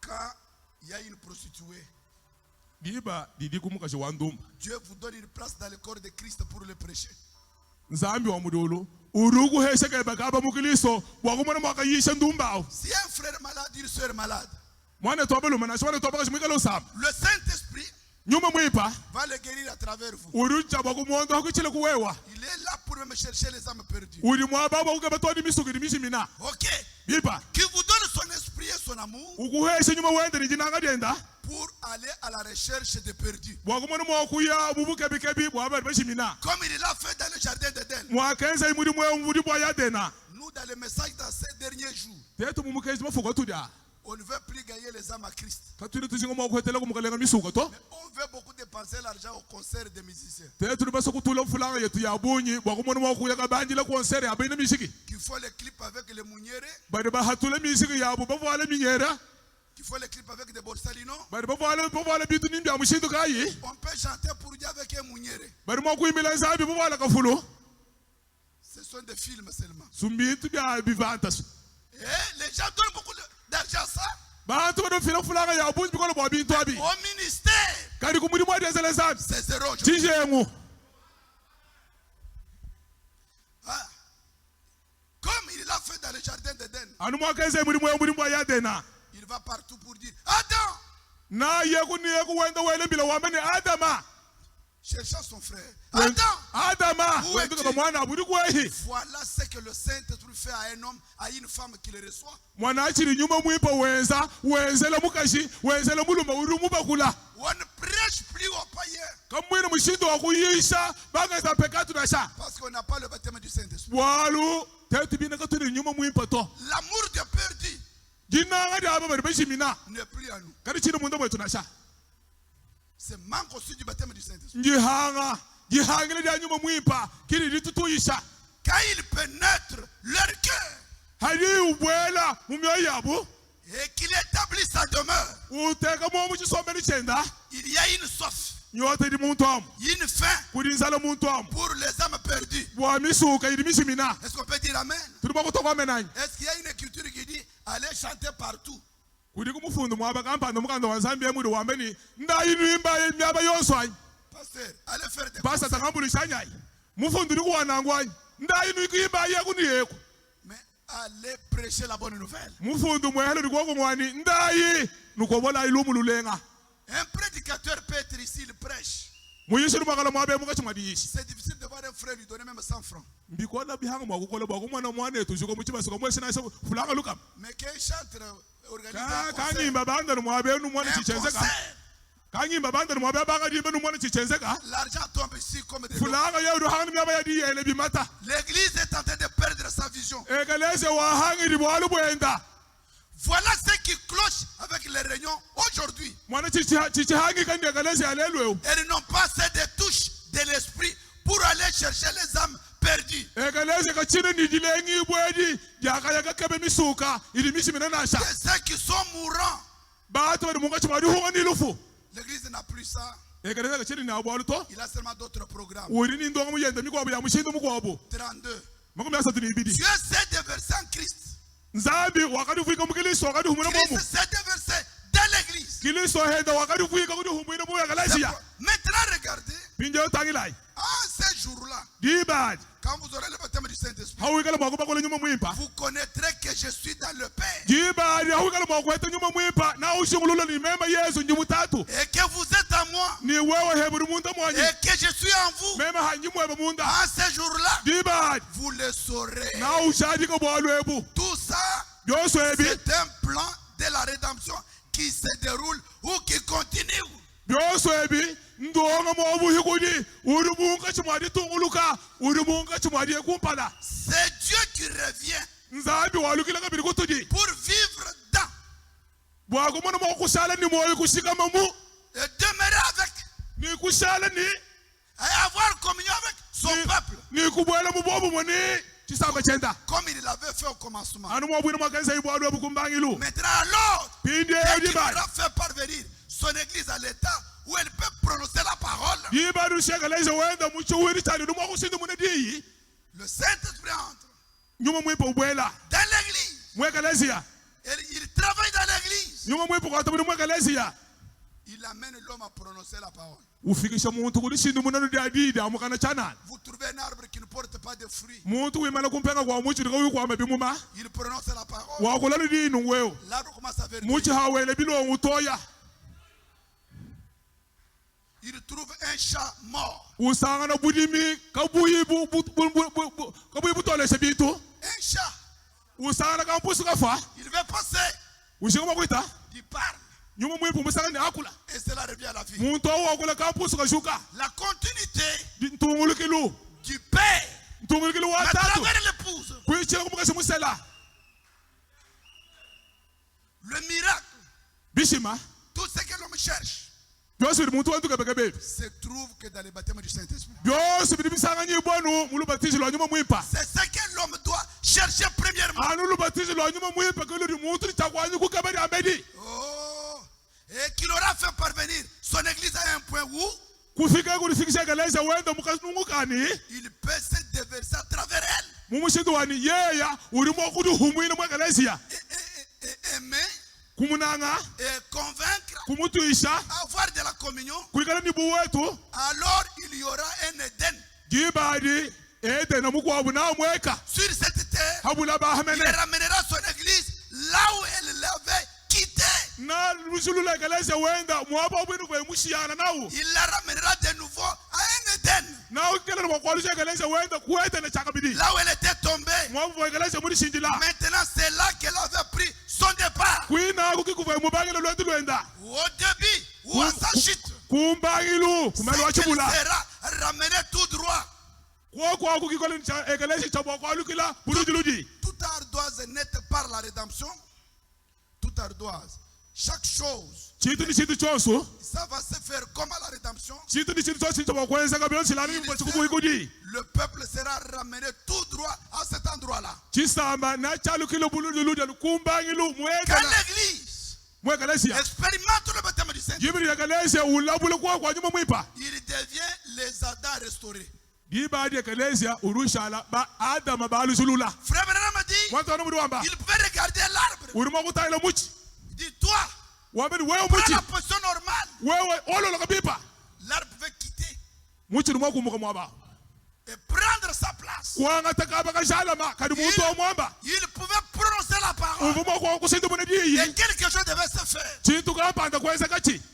Quand il y a une prostituée, Dieu vous donne une place dans le corps de Christ pour le prêcher. Si un frère malade, une soeur malade, le Saint-Esprit va le guérir à travers vous. Il est là pour me chercher les âmes perdues. Ok. Qui vous donne son esprit et son amour pour aller à la recherche des perdus. Comme il l'a fait dans le jardin d'Éden. Nous, dans le message dans ces derniers jours, on ne veut plus gagner les âmes à Christ. Mais on veut beaucoup dépenser l'argent au concert des musiciens. Qu'il faut les clips avec les mounières. Qu'il faut les clips avec des borsalino. On peut chanter pour Dieu avec un mounière. Ce sont des films seulement. Et les gens donnent beaucoup d'argent à ça. Au ministère, c'est zéro. Comme il l'a fait dans le jardin d'Éden, il va partout pour dire Adam, cherchant son frère. Adam, où es-tu? Voilà ce que le Saint-Esprit fait à un homme, à une femme qui le reçoit. On ne prêche plus aux païens. Parce qu'on n'a pas le baptême du Saint-Esprit. L'amour de perdu n'est plus à nous. C'est manque aussi du baptême du Saint-Esprit. Quand il pénètre leur cœur et qu'il établit sa demeure, il y a une soif, une faim pour les âmes perdues. Est-ce qu'on peut dire amen? Est-ce qu'il y a une écriture qui dit allez chanter partout? Pasteur, allez faire des mais allez prêcher la bonne nouvelle. Un prédicateur peut être ici, il prêche. C'est difficile de voir un frère lui donner même 100 francs. Mais qu'un chantre organise l'argent tombe ici comme des lots. L'église est en train de perdre sa vision. Voilà ce qui cloche avec les réunions aujourd'hui. Elles n'ont pas assez de touches de l'esprit pour aller chercher les âmes perdues. C'est ceux qui sont mourants. L'église n'a plus ça. Il a seulement d'autres programmes. 32. Dieu s'est déversé en Christ. Christ s'est déversé dans l'église. Maintenant regardez. Ces jours-là, quand vous aurez le baptême du Saint-Esprit, vous connaîtrez que je suis dans le Père. Et que vous êtes en moi. Et que je suis en vous. En ces jours-là, vous le saurez. Tout ça, c'est un plan de la rédemption qui se déroule ou qui continue. C'est Dieu qui revient pour vivre dans et demeurer avec et avoir communion avec son peuple comme il l'avait fait au commencement. Maintenant alors qu'il aura fait parvenir son église à l'état où elle peut prononcer la parole, le Saint-Esprit entre dans l'église. Il travaille dans l'église. Il amène l'homme à prononcer la parole. Vous trouvez un arbre qui ne porte pas de fruits. Il prononce la parole. L'arbre commence à verdir. Il trouve un chat mort. Un chat. Il veut passer. Il parle. Et cela revient à la vie. La continuité du Père à travers l'épouse. Le miracle. Tout ce que l'homme cherche se trouve que dans le baptême du Saint-Esprit. C'est ce que l'homme doit chercher premièrement. Oh, et qu'il aura fait parvenir son église à un point où il peut se déverser à travers elle. Et aimer. Et convaincre, avoir de la communion, alors il y aura un Éden. Sur cette terre, il ramènera son église là où elle l'avait quitté. Il la ramènera de nouveau à Là où elle était tombée. Maintenant, c'est là qu'elle avait pris son départ. Au début, ou à sa chute, elle sera ramenée tout droit. Toute ardoise est nette par la rédemption. Toute ardoise. Chaque chose, ça va se faire comme à la rédemption. Le peuple sera ramené tout droit à cet endroit-là. Quand l'église expérimente le baptême du Saint-Esprit, il devient les Adams restaurés. Frère Branham a dit, il pouvait regarder l'arbre. Il dit, toi, prends la position normale. L'arbre pouvait quitter et prendre sa place. Il pouvait prononcer la parole. Et quelque chose devait se faire.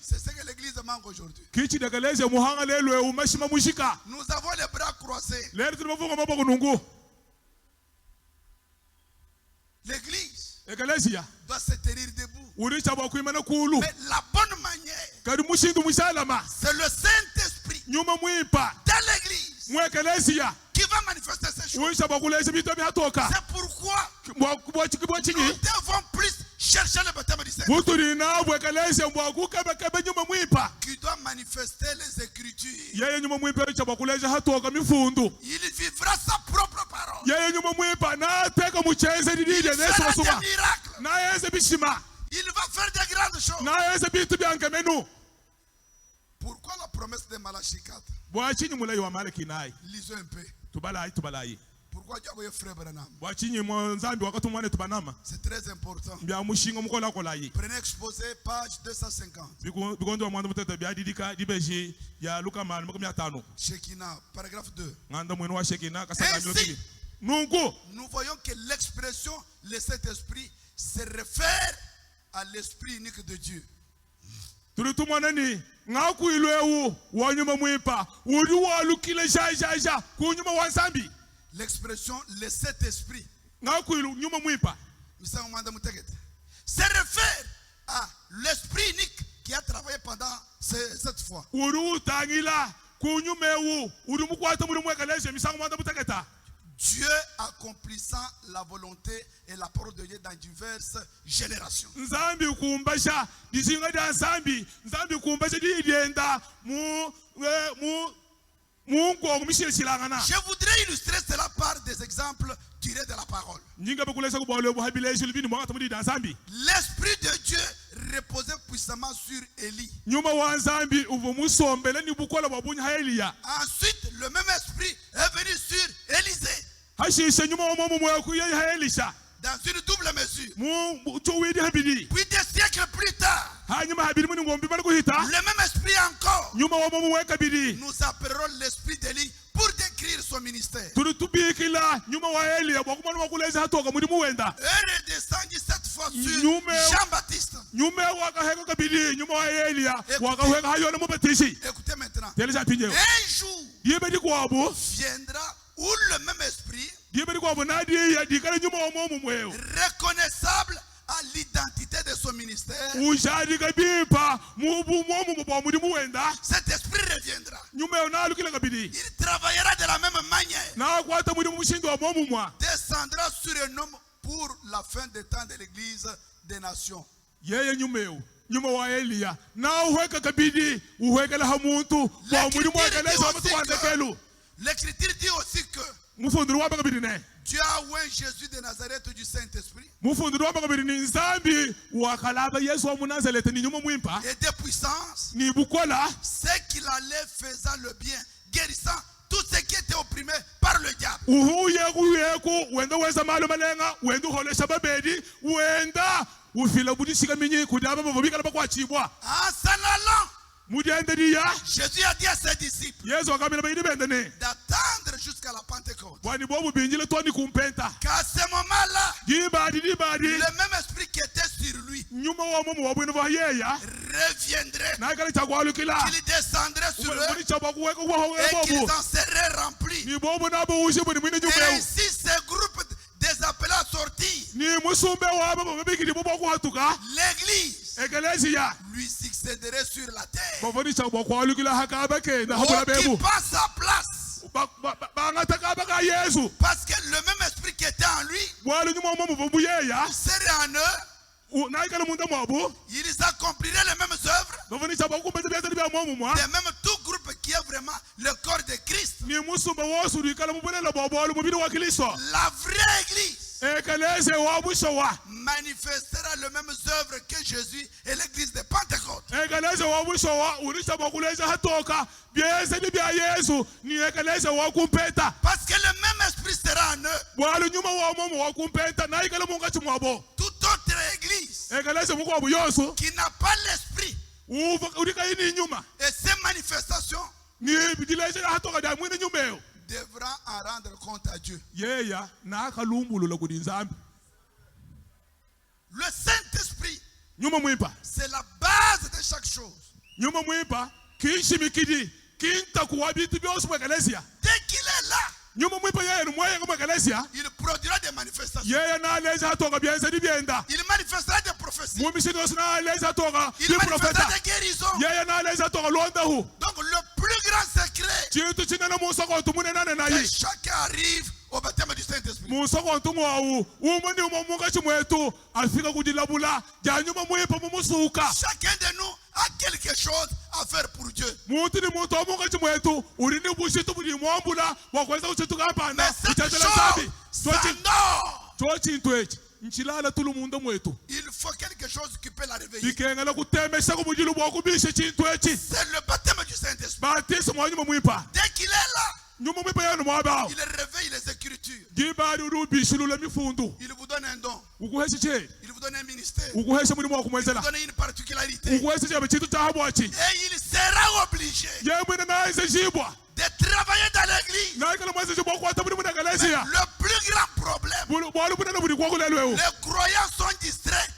C'est ce que l'église manque aujourd'hui. Nous avons les bras croisés. L'église doit se tenir debout. Mais la bonne manière, c'est le Saint-Esprit dans l'église qui va manifester ces choses. C'est pourquoi nous devons plus chercher le baptême du Saint-Esprit qui doit manifester les Écritures. Il vivra sa propre parole. Il fera des miracles. Il va faire des grandes choses. Pourquoi la promesse de Malachie 4? Lisons un peu. Pourquoi Dieu a envoyé Frère Branham? C'est très important. Prenez exposé, page 250. Shekinah, paragraphe 2. Ainsi, nous voyons que l'expression le Saint-Esprit se réfère à l'Esprit unique de Dieu. L'expression le Saint-Esprit se réfère à l'Esprit unique qui a travaillé pendant cette fois. Dieu accomplissant la volonté et la parole de Dieu dans diverses générations. Je voudrais illustrer cela par des exemples tirés de la parole. L'Esprit de Dieu reposait puissamment sur Élie. Ensuite, le même esprit est venu sur Élisée. Dans une double mesure. Puis des siècles plus tard, le même esprit encore, nous appellerons l'esprit d'Élie pour décrire son ministère. Et redescendit cette fois sur Jean-Baptiste. Écoutez maintenant. Un jour viendra où le même esprit, reconnaissable à l'identité de son ministère, cet esprit reviendra. Il travaillera de la même manière. Descendra sur un homme pour la fin des temps de l'église des nations. L'Écriture dit aussi que Dieu a oint Jésus de Nazareth du Saint-Esprit et de puissance, c'est qu'il allait faisant le bien, guérissant tout ce qui était opprimé par le diable. En s'en allant, Jésus a dit à ses disciples d'attendre jusqu'à la Pentecôte. Qu'à ce moment-là, le même esprit qui était sur lui reviendrait, qu'il descendrait sur eux et qu'ils en seraient remplis. Et ainsi ces groupes des appelés à sortir, l'église lui succéderait sur la terre, occupant sa place. Parce que le même esprit qui était en lui serait en eux. Ils accompliraient les mêmes œuvres. De même tout groupe qui est vraiment le corps de Christ. La vraie église manifestera les mêmes œuvres que Jésus et l'église de Pentecôte. Parce que le même esprit sera en eux. Toute autre église qui n'a pas l'esprit et ces manifestations devra en rendre compte à Dieu. Le Saint-Esprit, c'est la base de chaque chose. Dès qu'il est là, il produira des manifestations. Il manifestera des prophéties. Il manifestera des guérisons. Donc le plus grand secret, que chacun arrive au baptême du Saint-Esprit. Chacun de nous a quelque chose à faire pour Dieu. Mais cette chose, il faut quelque chose qui peut la réveiller. C'est le baptême du Saint-Esprit. Dès qu'il est là, il réveille les Écritures. Il vous donne un don. Il vous donne un ministère. Il vous donne une particularité. Et il sera obligé de travailler dans l'église. Le plus grand problème, les croyants sont distraits.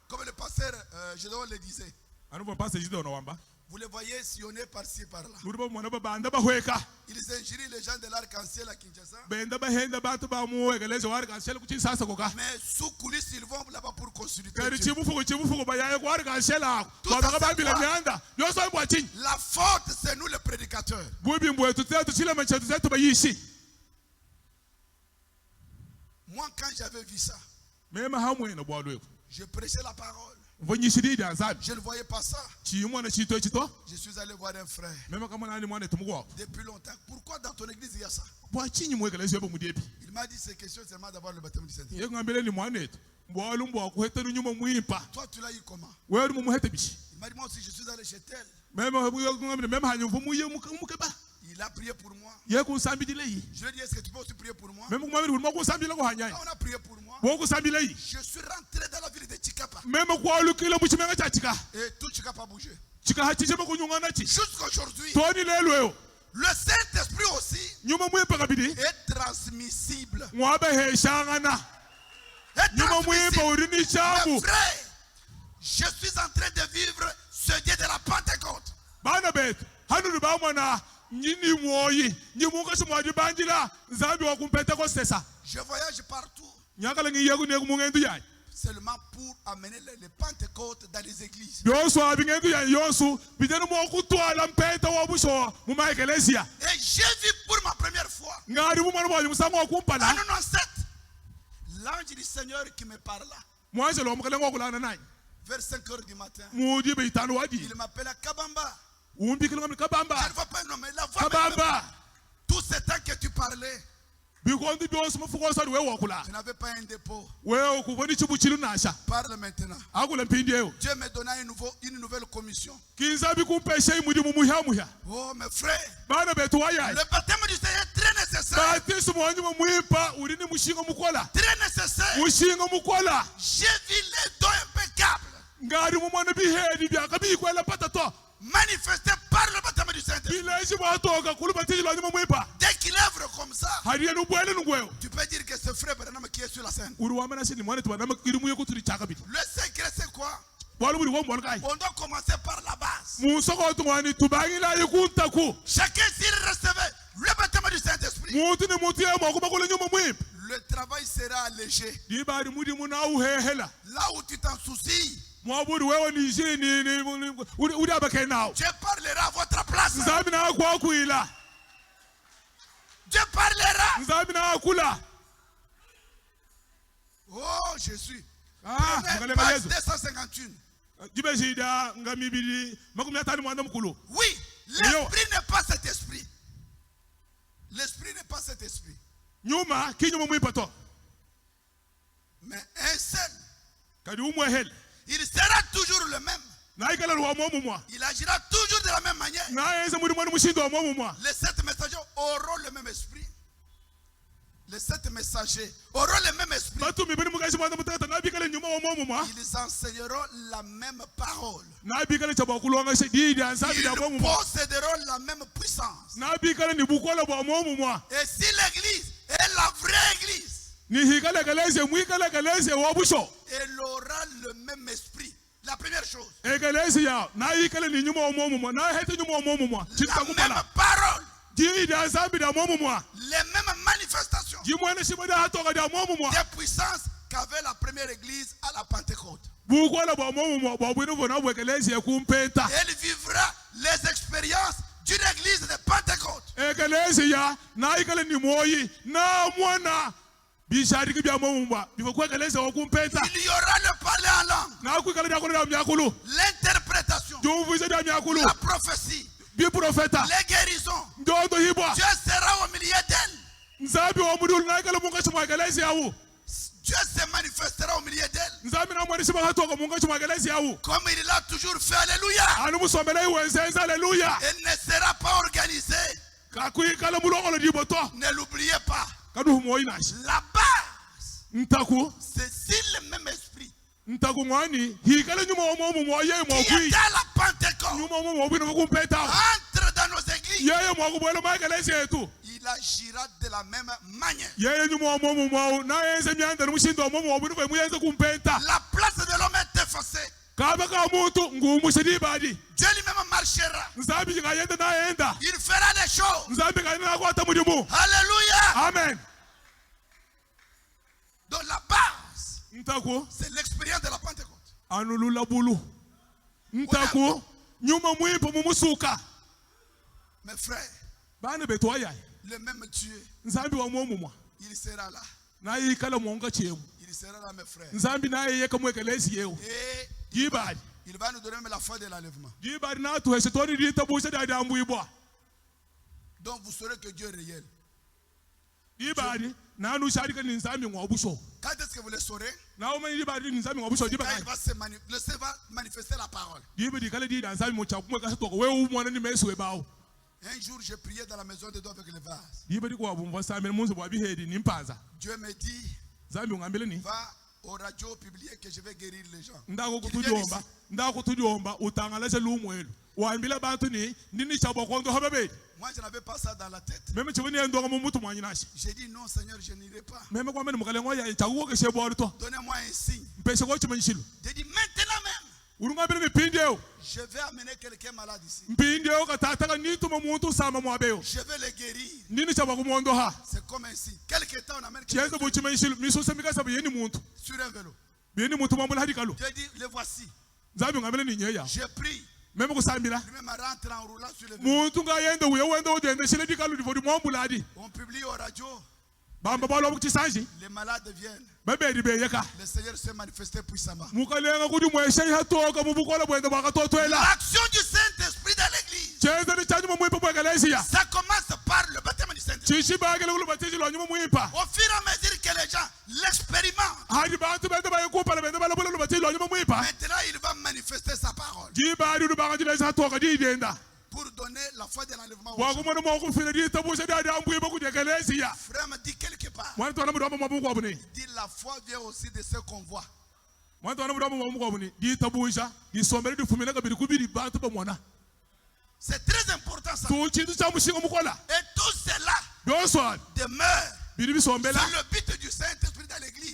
Comme le pasteur Gédéon le disait. Vous les voyez sillonner par-ci et par-là. Ils injurient les gens de l'arc-en-ciel à Kinshasa. Mais sous coulisses, ils vont là-bas pour consulter Dieu. La faute, c'est nous les prédicateurs. Moi, quand j'avais vu ça, je prêchais la parole. Je ne voyais pas ça. Je suis allé voir un frère depuis longtemps. Pourquoi dans ton église il y a ça? Il m'a dit c'est question seulement d'avoir le baptême du Saint-Esprit. Toi tu l'as eu comment? Il m'a dit moi aussi je suis allé chez tel. Il a prié pour moi. Je lui ai dit est-ce que tu peux aussi prier pour moi? On a prié pour moi. Je suis rentré dans la ville de Chikapa. Et tout Chikapa a bougé. Jusqu'à aujourd'hui, le Saint-Esprit aussi est transmissible. Mais frère, je suis en train de vivre ce Dieu de la Pentecôte. Je voyage partout seulement pour amener les Pentecôtes dans les églises. Et j'ai vu pour ma première fois en 1997 l'ange du Seigneur qui me parla vers 5 heures du matin. Il m'appelle à Kabamba. Je ne vois pas nommer la voix. Tout ce temps que tu parlais, tu n'avais pas un dépôt. Parle maintenant. Dieu me donna une nouvelle commission. Oh mes frères, le baptême du Seigneur est très nécessaire. Très nécessaire. J'ai vu les dons impeccables manifesté par le baptême du Saint-Esprit. Dès qu'il œuvre comme ça, tu peux dire que ce frère Branham qui est sur la scène. Le secret c'est quoi? On doit commencer par la base. Chacun s'il recevait le baptême du Saint-Esprit, le travail sera allégé. Là où tu t'en soucies, Dieu parlera à votre place. Dieu parlera. Oh, Jésus. Page 251. Oui, l'esprit n'est pas cet esprit. L'esprit n'est pas cet esprit. Mais un seul. Il sera toujours le même. Il agira toujours de la même manière. Les 7 messagers auront le même esprit. Les 7 messagers auront le même esprit. Ils enseigneront la même parole. Ils posséderont la même puissance. Et si l'église est la vraie église, elle aura le même esprit. La première chose. La même parole. Les mêmes manifestations. Des puissances qu'avait la première église à la Pentecôte. Elle vivra les expériences d'une église de Pentecôte. Il y aura le parler en langue, l'interprétation, la prophétie, les guérisons. Dieu sera au milieu d'elle. Dieu se manifestera au milieu d'elle. Comme il l'a toujours fait. Alléluia. Elle ne sera pas organisée. Ne l'oubliez pas. La base, c'est si le même esprit qui était à la Pentecôte entre dans nos églises, il agira de la même manière. La place de l'homme est effacée. Dieu lui-même marchera. Il fera des choses. Alléluia. Amen. Donc la base, c'est l'expérience de la Pentecôte. Mes frères, le même Dieu, il sera là. Il sera là, mes frères. Et il va nous donner même la foi de l'enlèvement. Donc vous saurez que Dieu est réel. Quand est-ce que vous le saurez? Quand il va manifester la parole. Un jour, j'ai prié dans la maison de Dieu avec les vases. Dieu me dit, va au radio publier que je vais guérir les gens. Moi, je n'avais pas ça dans la tête. J'ai dit non, Seigneur, je n'irai pas. Donnez-moi un signe. J'ai dit maintenant même, je vais amener quelqu'un malade ici. Je vais le guérir. C'est comme un signe. Quelque temps, on amène quelqu'un sur un vélo. J'ai dit, le voici. J'ai pris. Lui-même rentre en roulant sur le vélo. On publie au radio. Les malades viennent. Le Seigneur s'est manifesté puissamment. L'action du Saint-Esprit dans l'église, ça commence par le baptême du Saint-Esprit. Au fur et à mesure que les gens l'expérimentent, maintenant il va manifester sa parole pour donner la foi de l'enlèvement. Frère me dit quelque part, il dit la foi vient aussi de ce qu'on voit. C'est très important ça. Et tout cela demeure sur le but du Saint-Esprit dans l'église.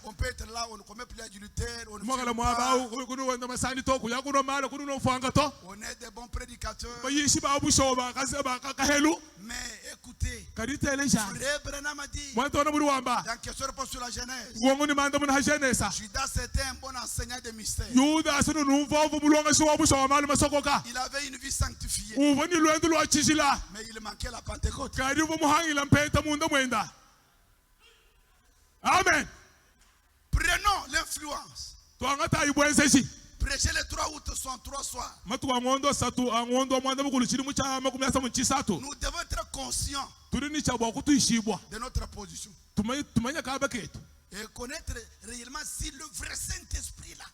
On peut être là, on ne commet plus d'adultère, on ne fume pas. On est des bons prédicateurs. Mais écoutez, frère Branham a dit, dans question réponse sur la Genèse, Judas était un bon enseignant des mystères. Il avait une vie sanctifiée. Mais il manquait la Pentecôte. Amen. Prenons l'influence. Prêcher les 3 août sont 3 soirs. Nous devons être conscients de notre position. Et connaître réellement si le vrai Saint-Esprit là,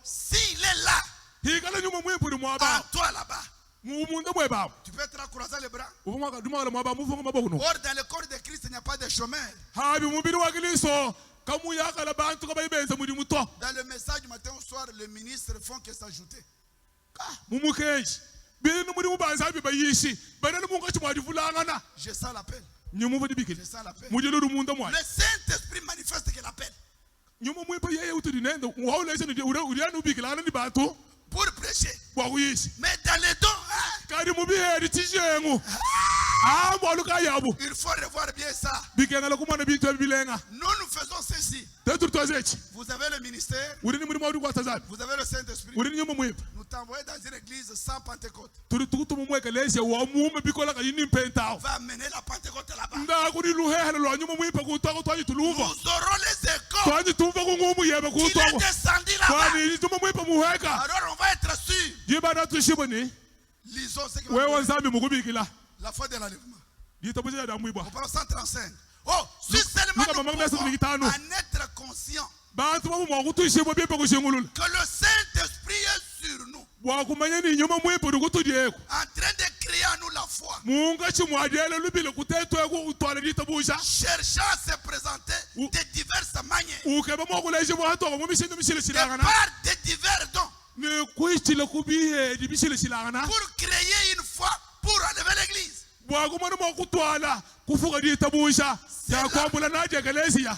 s'il est là, en toi là-bas, tu peux être croisant les bras. Or, dans le corps de Christ, il n'y a pas de chômeur. Dans le message du matin au soir, les ministres font que s'ajouter. Je sens l'appel. Je sens l'appel. Le Saint-Esprit manifeste qu'il appelle. Pour prêcher. Mais dans les dons, il faut revoir bien ça. Nous faisons ceci. Vous avez le ministère. Vous avez le Saint-Esprit. Nous t'envoyons dans une église sans Pentecôte. Va amener la Pentecôte là-bas. Nous aurons les échos. Il est descendu là-bas. Alors on va être sûr. Lisons ce qui va la foi de l'enlèvement. Au parle 135. Oh, si seulement nous pouvons en être conscients que le Saint-Esprit est sur nous, en train de créer en nous la foi, cherchant à se présenter de diverses manières, de par de divers dons, pour créer une foi pour enlever l'église.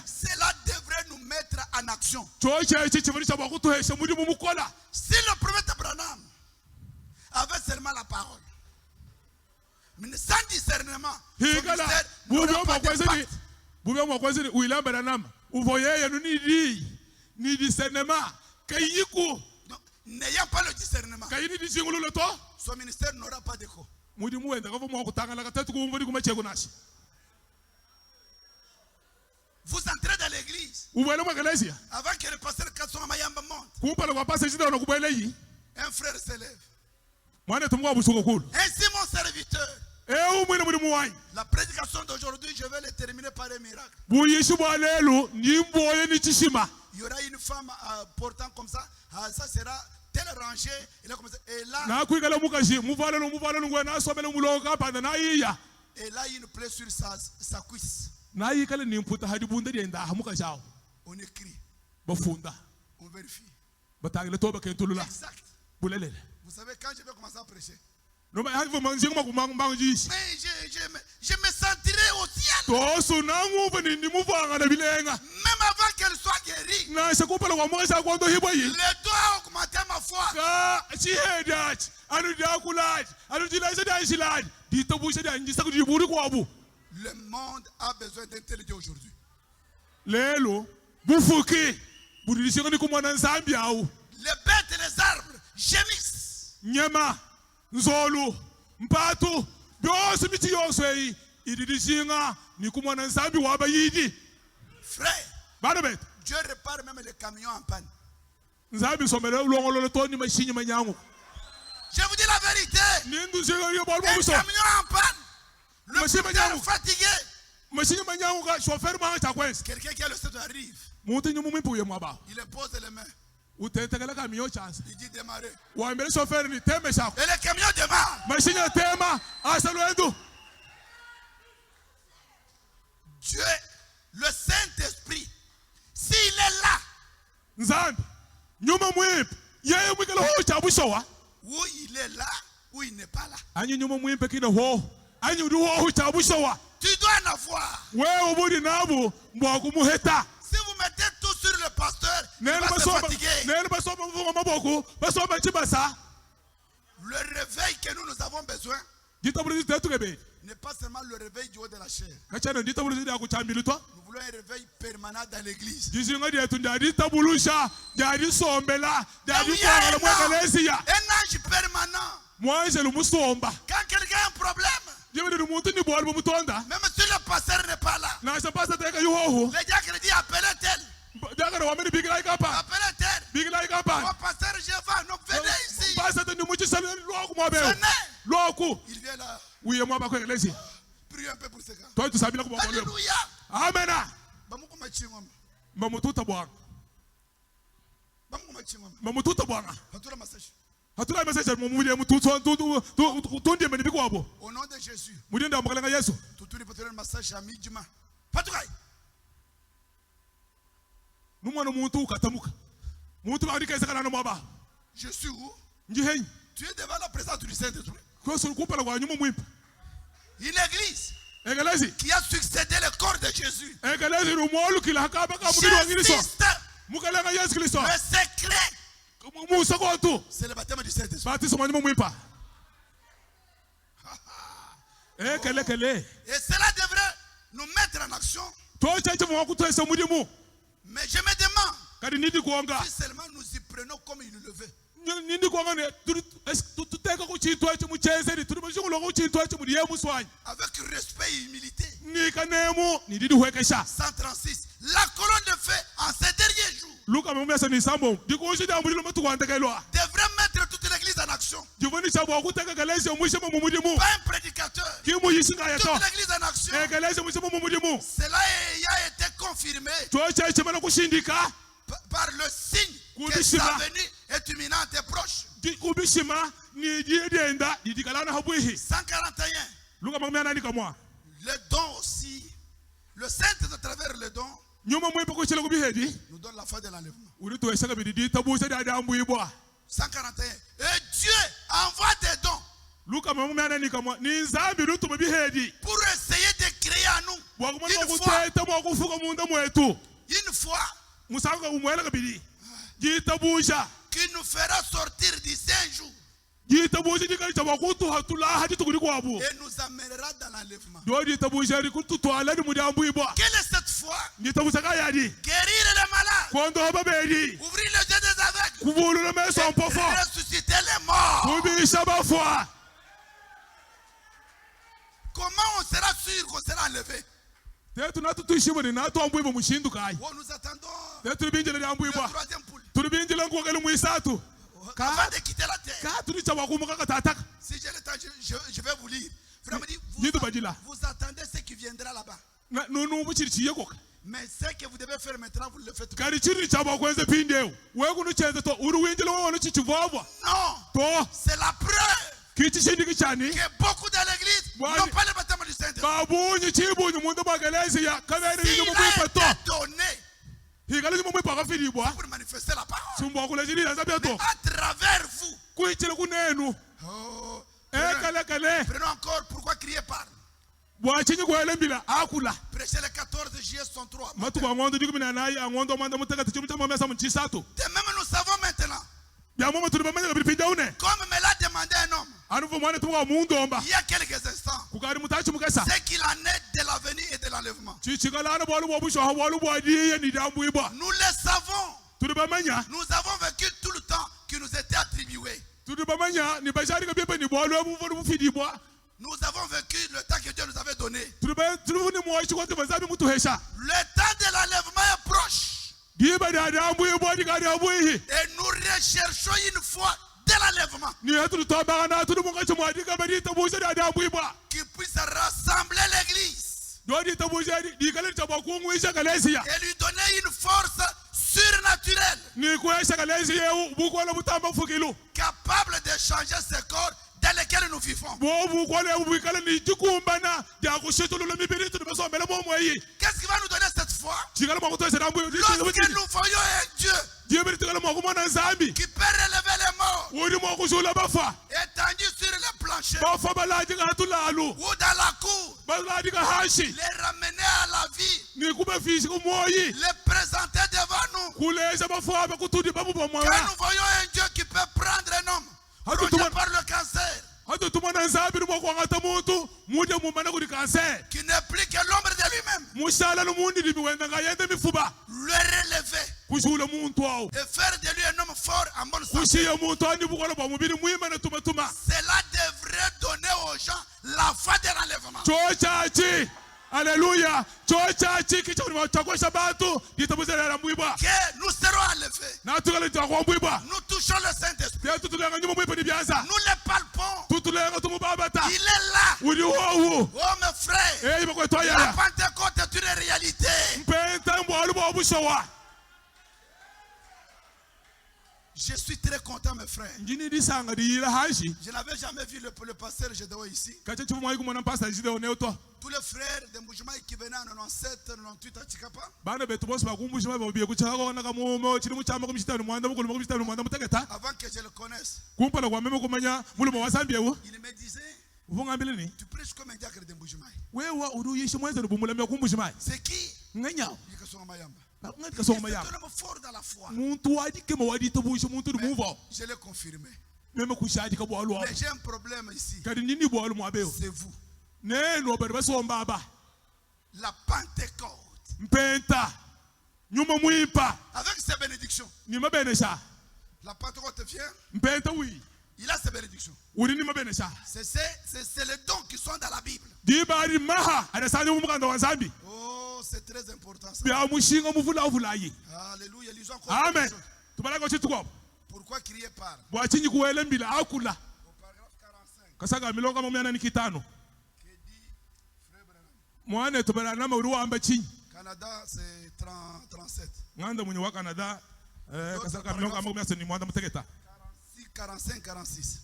Cela devrait nous mettre en action. Si le prophète Branham avait seulement la parole, mais sans discernement, son mystère n'aurait pas d'impact. N'ayant pas le discernement, son ministère n'aura pas d'écho. Vous entrez dans l'église avant que le pasteur Kasson Mayamba monte. Un frère s'élève. Ainsi mon serviteur. La prédication d'aujourd'hui, je vais le terminer par un miracle. Il y aura une femme portant comme ça. Ça sera telle rangée. Et là, une plaie sur sa cuisse. On écrit. On vérifie. Exact. Vous savez, quand je vais commencer à prêcher, mais je me sentirai au ciel. Même avant qu'elle soit guérie. Le doigt a augmenté ma foi. Le monde a besoin d'intelligence aujourd'hui. Les bêtes et les arbres gémissent. Nzolu, Mpatu, byose imiti yose ididishinga nikumwana nsambi wabayidi. Frère, Dieu répare même les camions en panne. Nzambi somele ulongolo toni mashinyi manyangu. Je vous dis la vérité. Les camions en panne. Le chauffeur fatigué. Quelqu'un qui a le sceau arrive. Il pose les mains. Il dit démarrer. Et le camion démarre. Dieu, le Saint-Esprit, s'il est là, où il est là, où il n'est pas là. Tu dois en avoir. Si vous mettez tout sur le pasteur, il va se fatiguer. Le réveil que nous avons besoin n'est pas seulement le réveil du haut de la chair. Nous voulons un réveil permanent dans l'église. Un ange permanent. Quand quelqu'un a un problème, même si le pasteur n'est pas là, les diacres disent appelez tel. Appelez tel. Mon pasteur, je vais. Non, venez ici. Venez. Il vient là. Prie un peu pour ce gars. Alléluia. Amen. Au nom de Jésus. Je suis où? Tu es devant la présence du Saint-Esprit. Une église qui a succédé le corps de Jésus. J'insiste. Le secret, c'est le baptême du Saint-Esprit. Et cela devrait nous mettre en action. Mais je me demande si seulement nous y prenons comme il le veut. Avec respect et humilité. 136. La colonne de feu en ces derniers jours devrait mettre toute l'église en action. Pas un prédicateur. Toute l'église en action. Cela a été confirmé par le signe que sa venue est imminente et proche. 141. Le don aussi. Le Saint à travers le don nous donne la foi de l'enlèvement. 141. Et Dieu envoie des dons pour essayer de créer en nous une foi qui nous fera sortir du Saint-Jour et nous amènera dans l'enlèvement. Quelle est cette foi? Guérir les malades, ouvrir les yeux des aveugles et ressusciter les morts. Comment on sera sûr qu'on sera enlevé? Oh, nous attendons le troisième poule avant de quitter la terre. Si j'ai le temps, je vais vous lire. Vous attendez ce qui viendra là-bas. Mais ce que vous devez faire maintenant, vous le faites. Non, c'est la preuve que beaucoup de l'église n'ont pas le baptême du Saint-Esprit. S'il a été donné pour manifester la parole, mais à travers vous. Oh, prenons encore pourquoi crier parle. Prêchez le 14 juillet 103. De même nous savons maintenant, comme me l'a demandé un homme il y a quelques instants, c'est qu'il en est de la venue et de l'enlèvement. Nous le savons. Nous avons vécu tout le temps qui nous était attribué. Nous avons vécu le temps que Dieu nous avait donné. Le temps de l'enlèvement est proche. Et nous recherchons une foi de l'enlèvement qui puisse rassembler l'église et lui donner une force surnaturelle capable de changer ce corps dans lequel nous vivons. Qu'est-ce qui va nous donner cette foi? Lorsque nous voyons un Dieu qui peut relever les morts étendu sur le plancher marché ou dans la cour, les ramener à la vie, les présenter devant nous. Quand nous voyons un Dieu qui peut prendre un homme rongé par le cancer, qui n'est plus que l'ombre de lui-même, le relever et faire de lui un homme fort en bonne santé, cela devrait donner aux gens la foi de l'enlèvement. Alléluia. Que nous serons enlevés. Nous touchons le Saint-Esprit. Nous les palpons. Il est là. Oh mes frères, la Pentecôte est une réalité. Je suis très content, mes frères. Je n'avais jamais vu le pasteur Gédéon ici. Tous les frères de Mboujima qui venaient en 97, 98 à Chikapa. Avant que je le connaisse, il me disait, tu prêches comme un diacre de Mboujima. C'est qui? C'est un homme fort dans la foi. Mais je l'ai confirmé. Mais j'ai un problème ici. C'est vous. La Pentecôte. Avec ses bénédictions. La Pentecôte vient. Il a ses bénédictions. C'est les dons qui sont dans la Bible. Oh, c'est très important ça. Alléluia. Amen. Pourquoi crier par? Au paragraphe 45. Canada, c'est 37. 45, 46.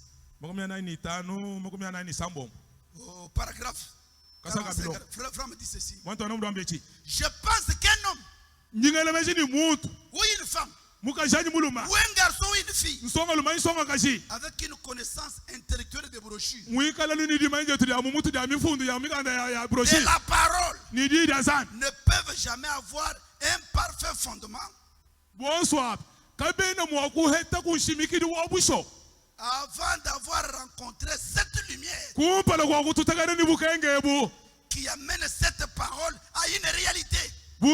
Au paragraphe 45, frère me dit ceci. Je pense qu'un homme ou une femme ou un garçon ou une fille avec une connaissance intellectuelle des brochures et la parole ne peuvent jamais avoir un parfait fondement avant d'avoir rencontré cette lumière qui amène cette parole à une réalité. Je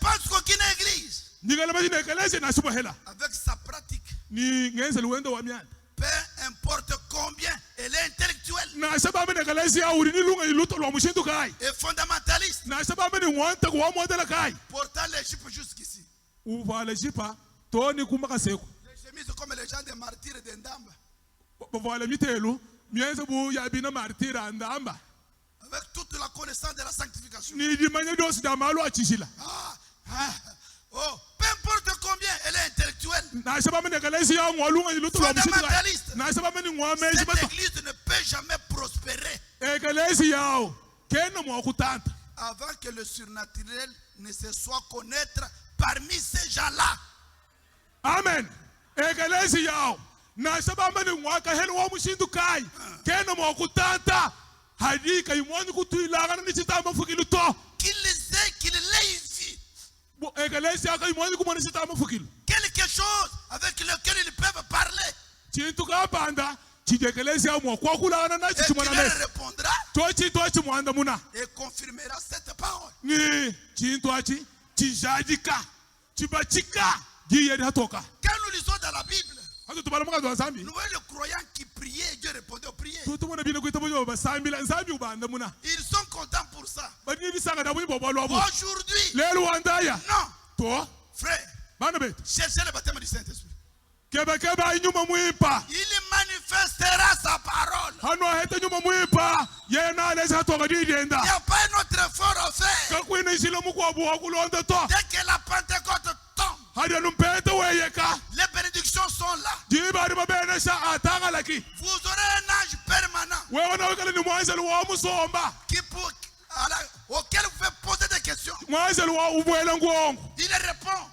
pense qu'aucune église avec sa pratique, peu importe combien elle est intellectuelle et fondamentaliste, portant les jupes jusqu'ici, les chemises comme les gens des martyrs d'Endamba, avec toute la connaissance de la sanctification. Oh, peu importe combien elle est intellectuelle, fondamentaliste, cette église ne peut jamais prospérer avant que le surnaturel ne se soit connaître parmi ces gens-là. Amen. Qu'il l'ait vu. Quelque chose avec lequel ils peuvent parler. Et qu'il répondra et confirmera cette parole. Quand nous lisons dans la Bible, nous voyons le croyant qui priait et Dieu répondait aux prières. Ils sont contents pour ça. Aujourd'hui, non. Frère, cherchez le baptême du Saint-Esprit. Il manifestera sa parole. Il n'y a pas un autre effort à faire. Dès que la Pentecôte tombe, les bénédictions sont là. Vous aurez un ange permanent auquel vous pouvez poser des questions. Il répond.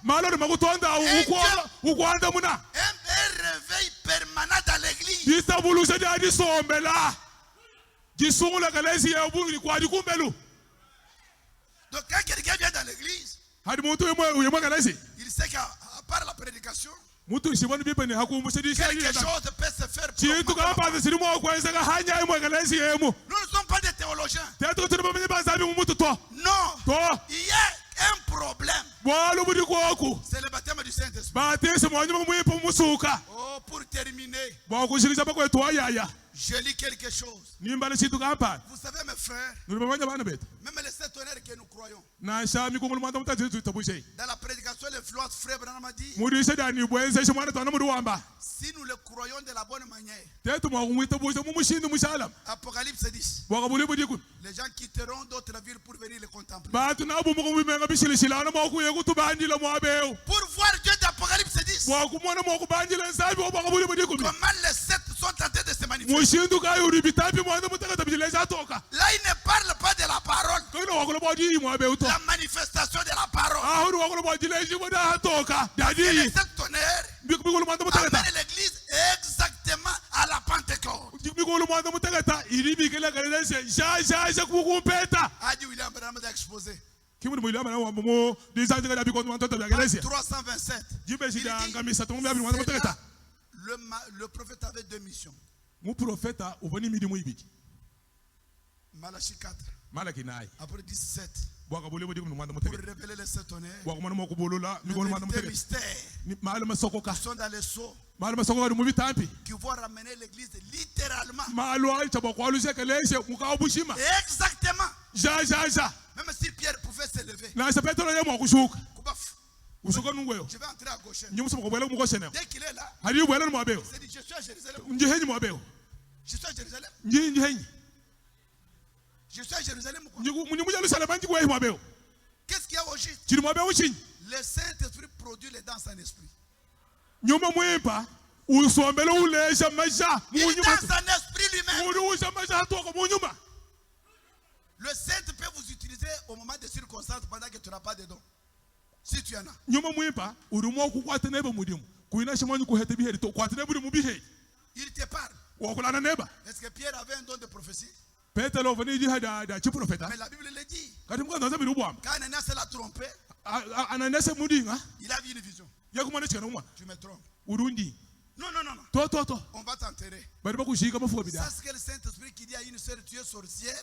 Et Disabulusa dia disombela. Disungula eglise yebu ni kwa dikumbelu. Donc quand quelqu'un vient dans l'église, il sait qu'à part la prédication, quelque chose peut se faire pour nous ne sommes pas des théologiens. Non, il y a un problème. C'est le baptême du Saint-Esprit. Oh, pour terminer, je lis quelque chose. Vous savez mes frères, même les 7 tonnerres que nous croyons, dans la prédication, l'influence frère Branham a dit, si nous le croyons de la bonne manière, Apocalypse 10, les gens quitteront d'autres villes pour venir les contempler. Pour voir Dieu d'Apocalypse 10, comment les 7 sont tentés de se manifester. Là, il ne parle pas de la parole. La manifestation de la parole. Les 7 tonnerres amènent l'église exactement à la Pentecôte. A dit William Branham d'exposer. 327. Le prophète avait 2 missions. Malachie 4. Après 17. Pour révéler les 7 tonnerres. Les mystères qui sont dans les sceaux. Qui vont ramener l'église littéralement. Exactement. Même si Pierre pouvait se lever. Je vais entrer à gauche. Dès qu'il est là, il s'est dit, je suis à Jérusalem. Je suis à Jérusalem. Je suis à Jérusalem. Qu'est-ce qu'il y a au juste? Le Saint-Esprit produit les dents en esprit. Il danse en esprit lui-même. Le Saint peut vous utiliser au moment des circonstances pendant que tu n'as pas de dons. Si tu en as. Il te parle. Est-ce que Pierre avait un don de prophétie? Mais la Bible le dit. Quand Ananias l'a trompé, il a vu une vision. Tu me trompes. Non. On va t'enterrer. C'est ce que le Saint-Esprit qui dit à une sœur, tu es sorcière.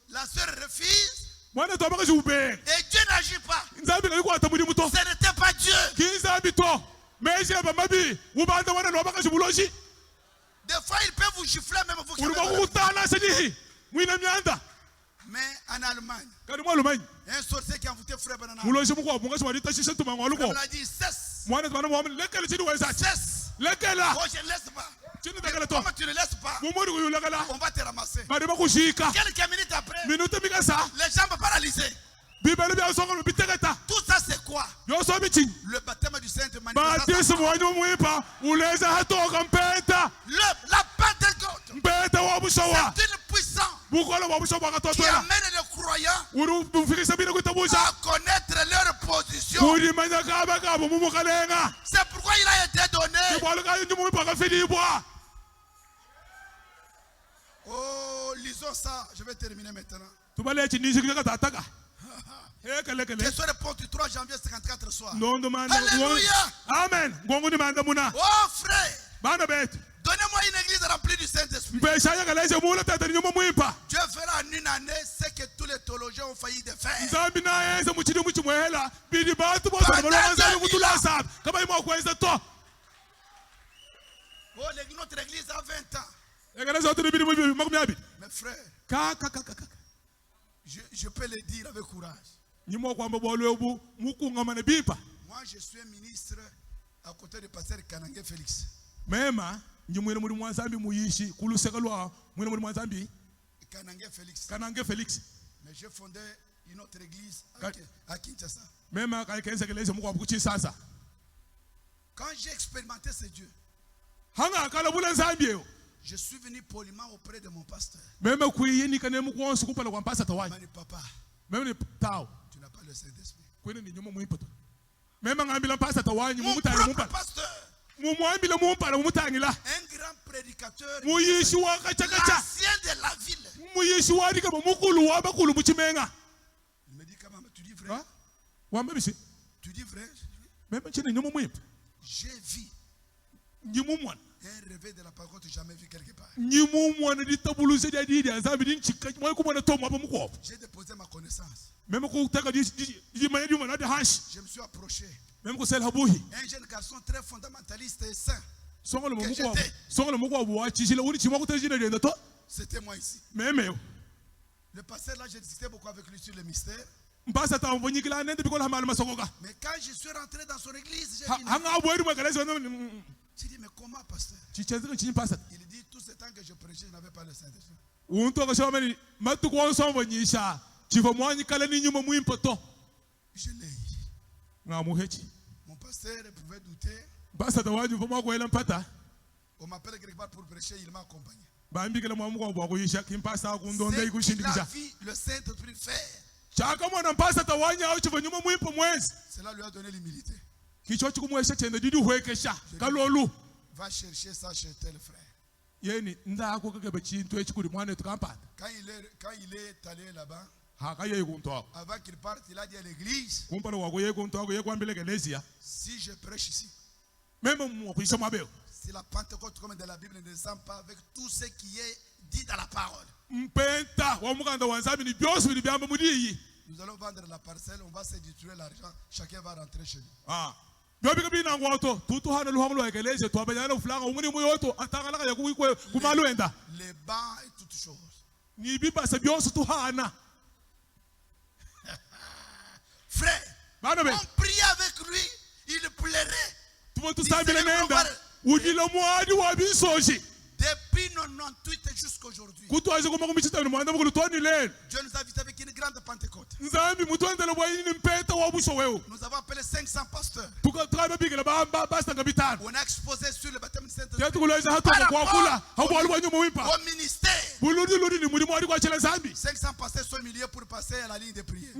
La sœur refuse. Et Dieu n'agit pas. Ce n'était pas Dieu. Des fois, il peut vous gifler même vous. Mais en Allemagne, un sorcier qui a envoûté frère Branham. On a dit cesse. Cesse. Oh, je ne laisse pas. Comment tu ne laisses pas, on va te ramasser. Quelques minutes après, les jambes paralysées. Tout ça c'est quoi? Le baptême du Saint-Esprit. La Pentecôte. C'est une puissance qui amène les croyants à connaître leur position. C'est pourquoi il a été donné. Oh, lisons ça. Je vais terminer maintenant. Question réponse du 3 janvier 54 soir. Alléluia. Amen. Oh frère, donnez-moi une église remplie du Saint-Esprit. Dieu fera en une année ce que tous les théologiens ont failli de faire. Oh, notre église a 20 ans. Mes frères, je peux le dire avec courage. Moi, je suis un ministre à côté du pasteur Kanangé Félix. Kanangé Félix. Mais j'ai fondé une autre église à Kinshasa. Quand j'ai expérimenté ce Dieu, je suis venu poliment auprès de mon pasteur. Papa, tu n'as pas le Saint-Esprit. Mon propre pasteur. Un grand prédicateur, l'ancien de la ville. Il me dit, tu dis vrai? Tu dis vrai? J'ai vu un réveil de la parole que tu n'as jamais vu quelque part. J'ai déposé ma connaissance. Je me suis approché. Un jeune garçon très fondamentaliste et saint. C'était moi ici. Le pasteur là, j'ai discuté beaucoup avec lui sur le mystère. Mais quand je suis rentré dans son église, j'ai dit, mais comment, pasteur? Il dit, tout ce temps que je prêchais, je n'avais pas le Saint-Esprit. Je l'ai eu. Mon pasteur pouvait douter. On m'appelle quelque part pour prêcher, il m'a accompagné. C'est qu'il a vu le Saint-Esprit faire. Cela lui a donné l'humilité. Va chercher ça chez tel frère. Quand il est allé là-bas, avant qu'il parte, il a dit à l'église, si je prêche ici, si la Pentecôte comme de la Bible ne descend pas avec tout ce qui est dit dans la parole, nous allons vendre la parcelle, on va se distribuer l'argent, chacun va rentrer chez lui. Les bancs et toutes choses. Frère, on priait avec lui, il plairait. Depuis 98 jusqu'à aujourd'hui, Dieu nous a visités avec une grande Pentecôte. Nous avons appelé 500 pasteurs. On a exposé sur le baptême du Saint-Esprit au ministère. 500 pasteurs sont milieux pour passer à la ligne de prière.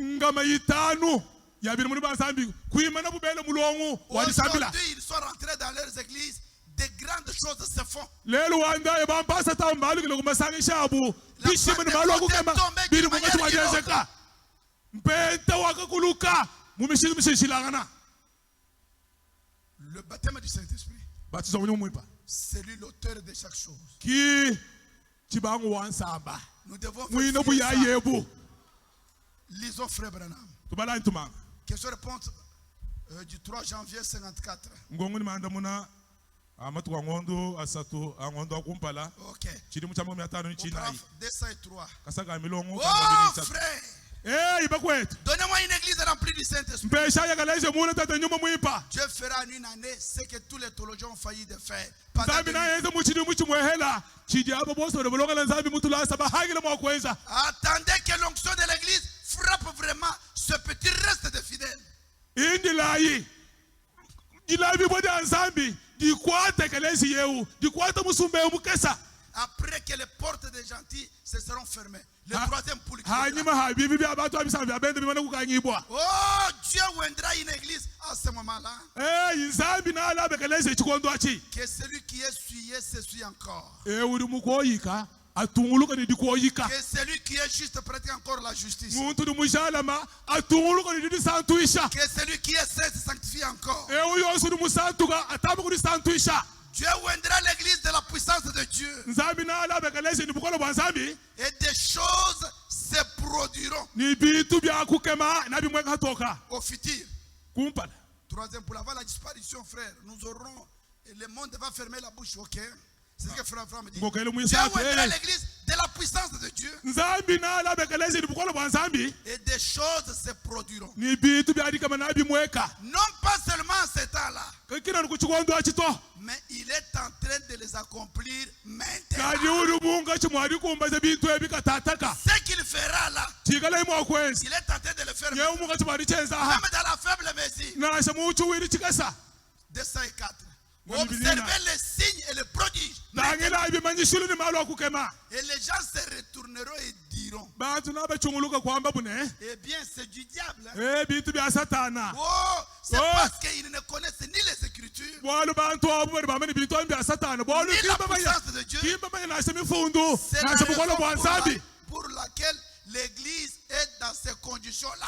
Aujourd'hui, ils sont rentrés dans leurs églises. Des grandes choses se font. La Pentecôte est tombée d'une manière inaudible. Le baptême du Saint-Esprit, c'est lui l'auteur de chaque chose. Nous devons faire ça. Lisons Frère Branham. Question-réponse du 3 janvier 54. Ok. 203. Oh frère! Donnez-moi une église remplie du Saint-Esprit. Dieu fera en une année ce que tous les théologiens ont failli de faire. Attendez que l'onction de l'église frappe vraiment ce petit reste de fidèles. Après que les portes des gentils se seront fermées, le troisième poule qui viendra. Oh, Dieu viendra une église à ce moment-là. Que celui qui est souillé s'essuie encore. Que celui qui est juste pratique encore la justice. Que celui qui est saint se sanctifie encore. Dieu viendra l'église de la puissance de Dieu. Et des choses se produiront au futur. Troisième, pour avant la disparition, frère, nous aurons, et le monde va fermer la bouche, ok? C'est ce que frère me dit. Dieu viendra l'église de la puissance de Dieu. Et des choses se produiront. Non pas seulement en ce temps-là, mais il est en train de les accomplir maintenant. Ce qu'il fera là, il est en train de le faire maintenant. Même dans la faible mesure. 204. Observez les signes et les prodiges. Et les gens se retourneront et diront, Eh bien, c'est du diable. Oh, c'est parce qu'ils ne connaissent ni les Écritures, ni la puissance de Dieu. C'est la raison pour laquelle l'Église est dans ces conditions-là.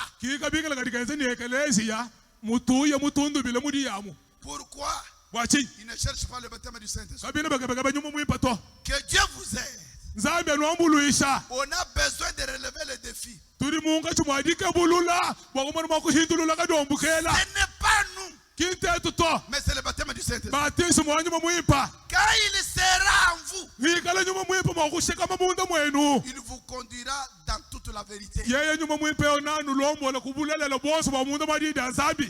Pourquoi ils ne cherchent pas le baptême du Saint-Esprit? Que Dieu vous aide. On a besoin de relever les défis. Ce n'est pas nous, mais c'est le baptême du Saint-Esprit. Quand il sera en vous, il vous conduira dans toute la vérité.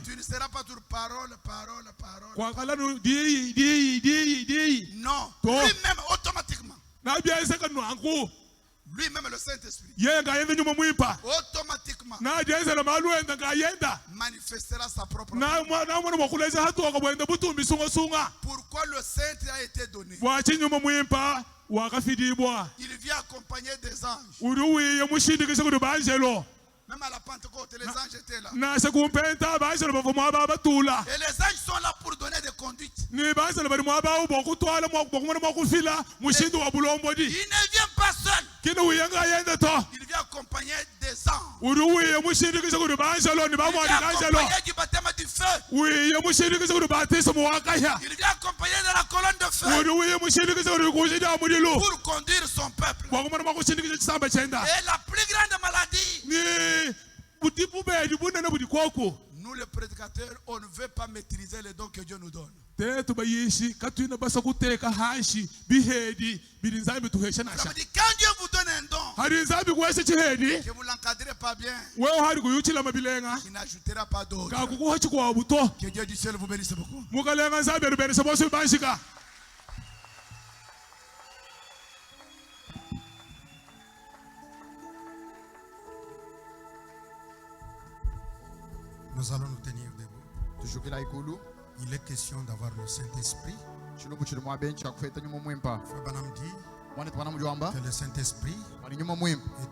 Tu ne seras pas toujours parole. Non, lui-même automatiquement. Lui-même le Saint-Esprit automatiquement manifestera sa propre vie. Pourquoi le Saint a été donné? Il vient accompagner des anges. Même à la Pentecôte, les anges étaient là. Et les anges sont là pour donner des conduites. Il ne vient pas seul. Il vient accompagner des anges. Il vient accompagner du baptême du feu. Il vient accompagner de la colonne de feu pour conduire son peuple. Et la plus grande maladie, nous les prédicateurs, on ne veut pas maîtriser les dons que Dieu nous donne. Ça veut dire quand Dieu vous donne un don, que vous ne l'encadrez pas bien, il n'ajoutera pas d'autres. Que Dieu du ciel vous bénisse beaucoup. Nous allons nous tenir debout. Il est question d'avoir le Saint-Esprit. Frère Branham dit que le Saint-Esprit est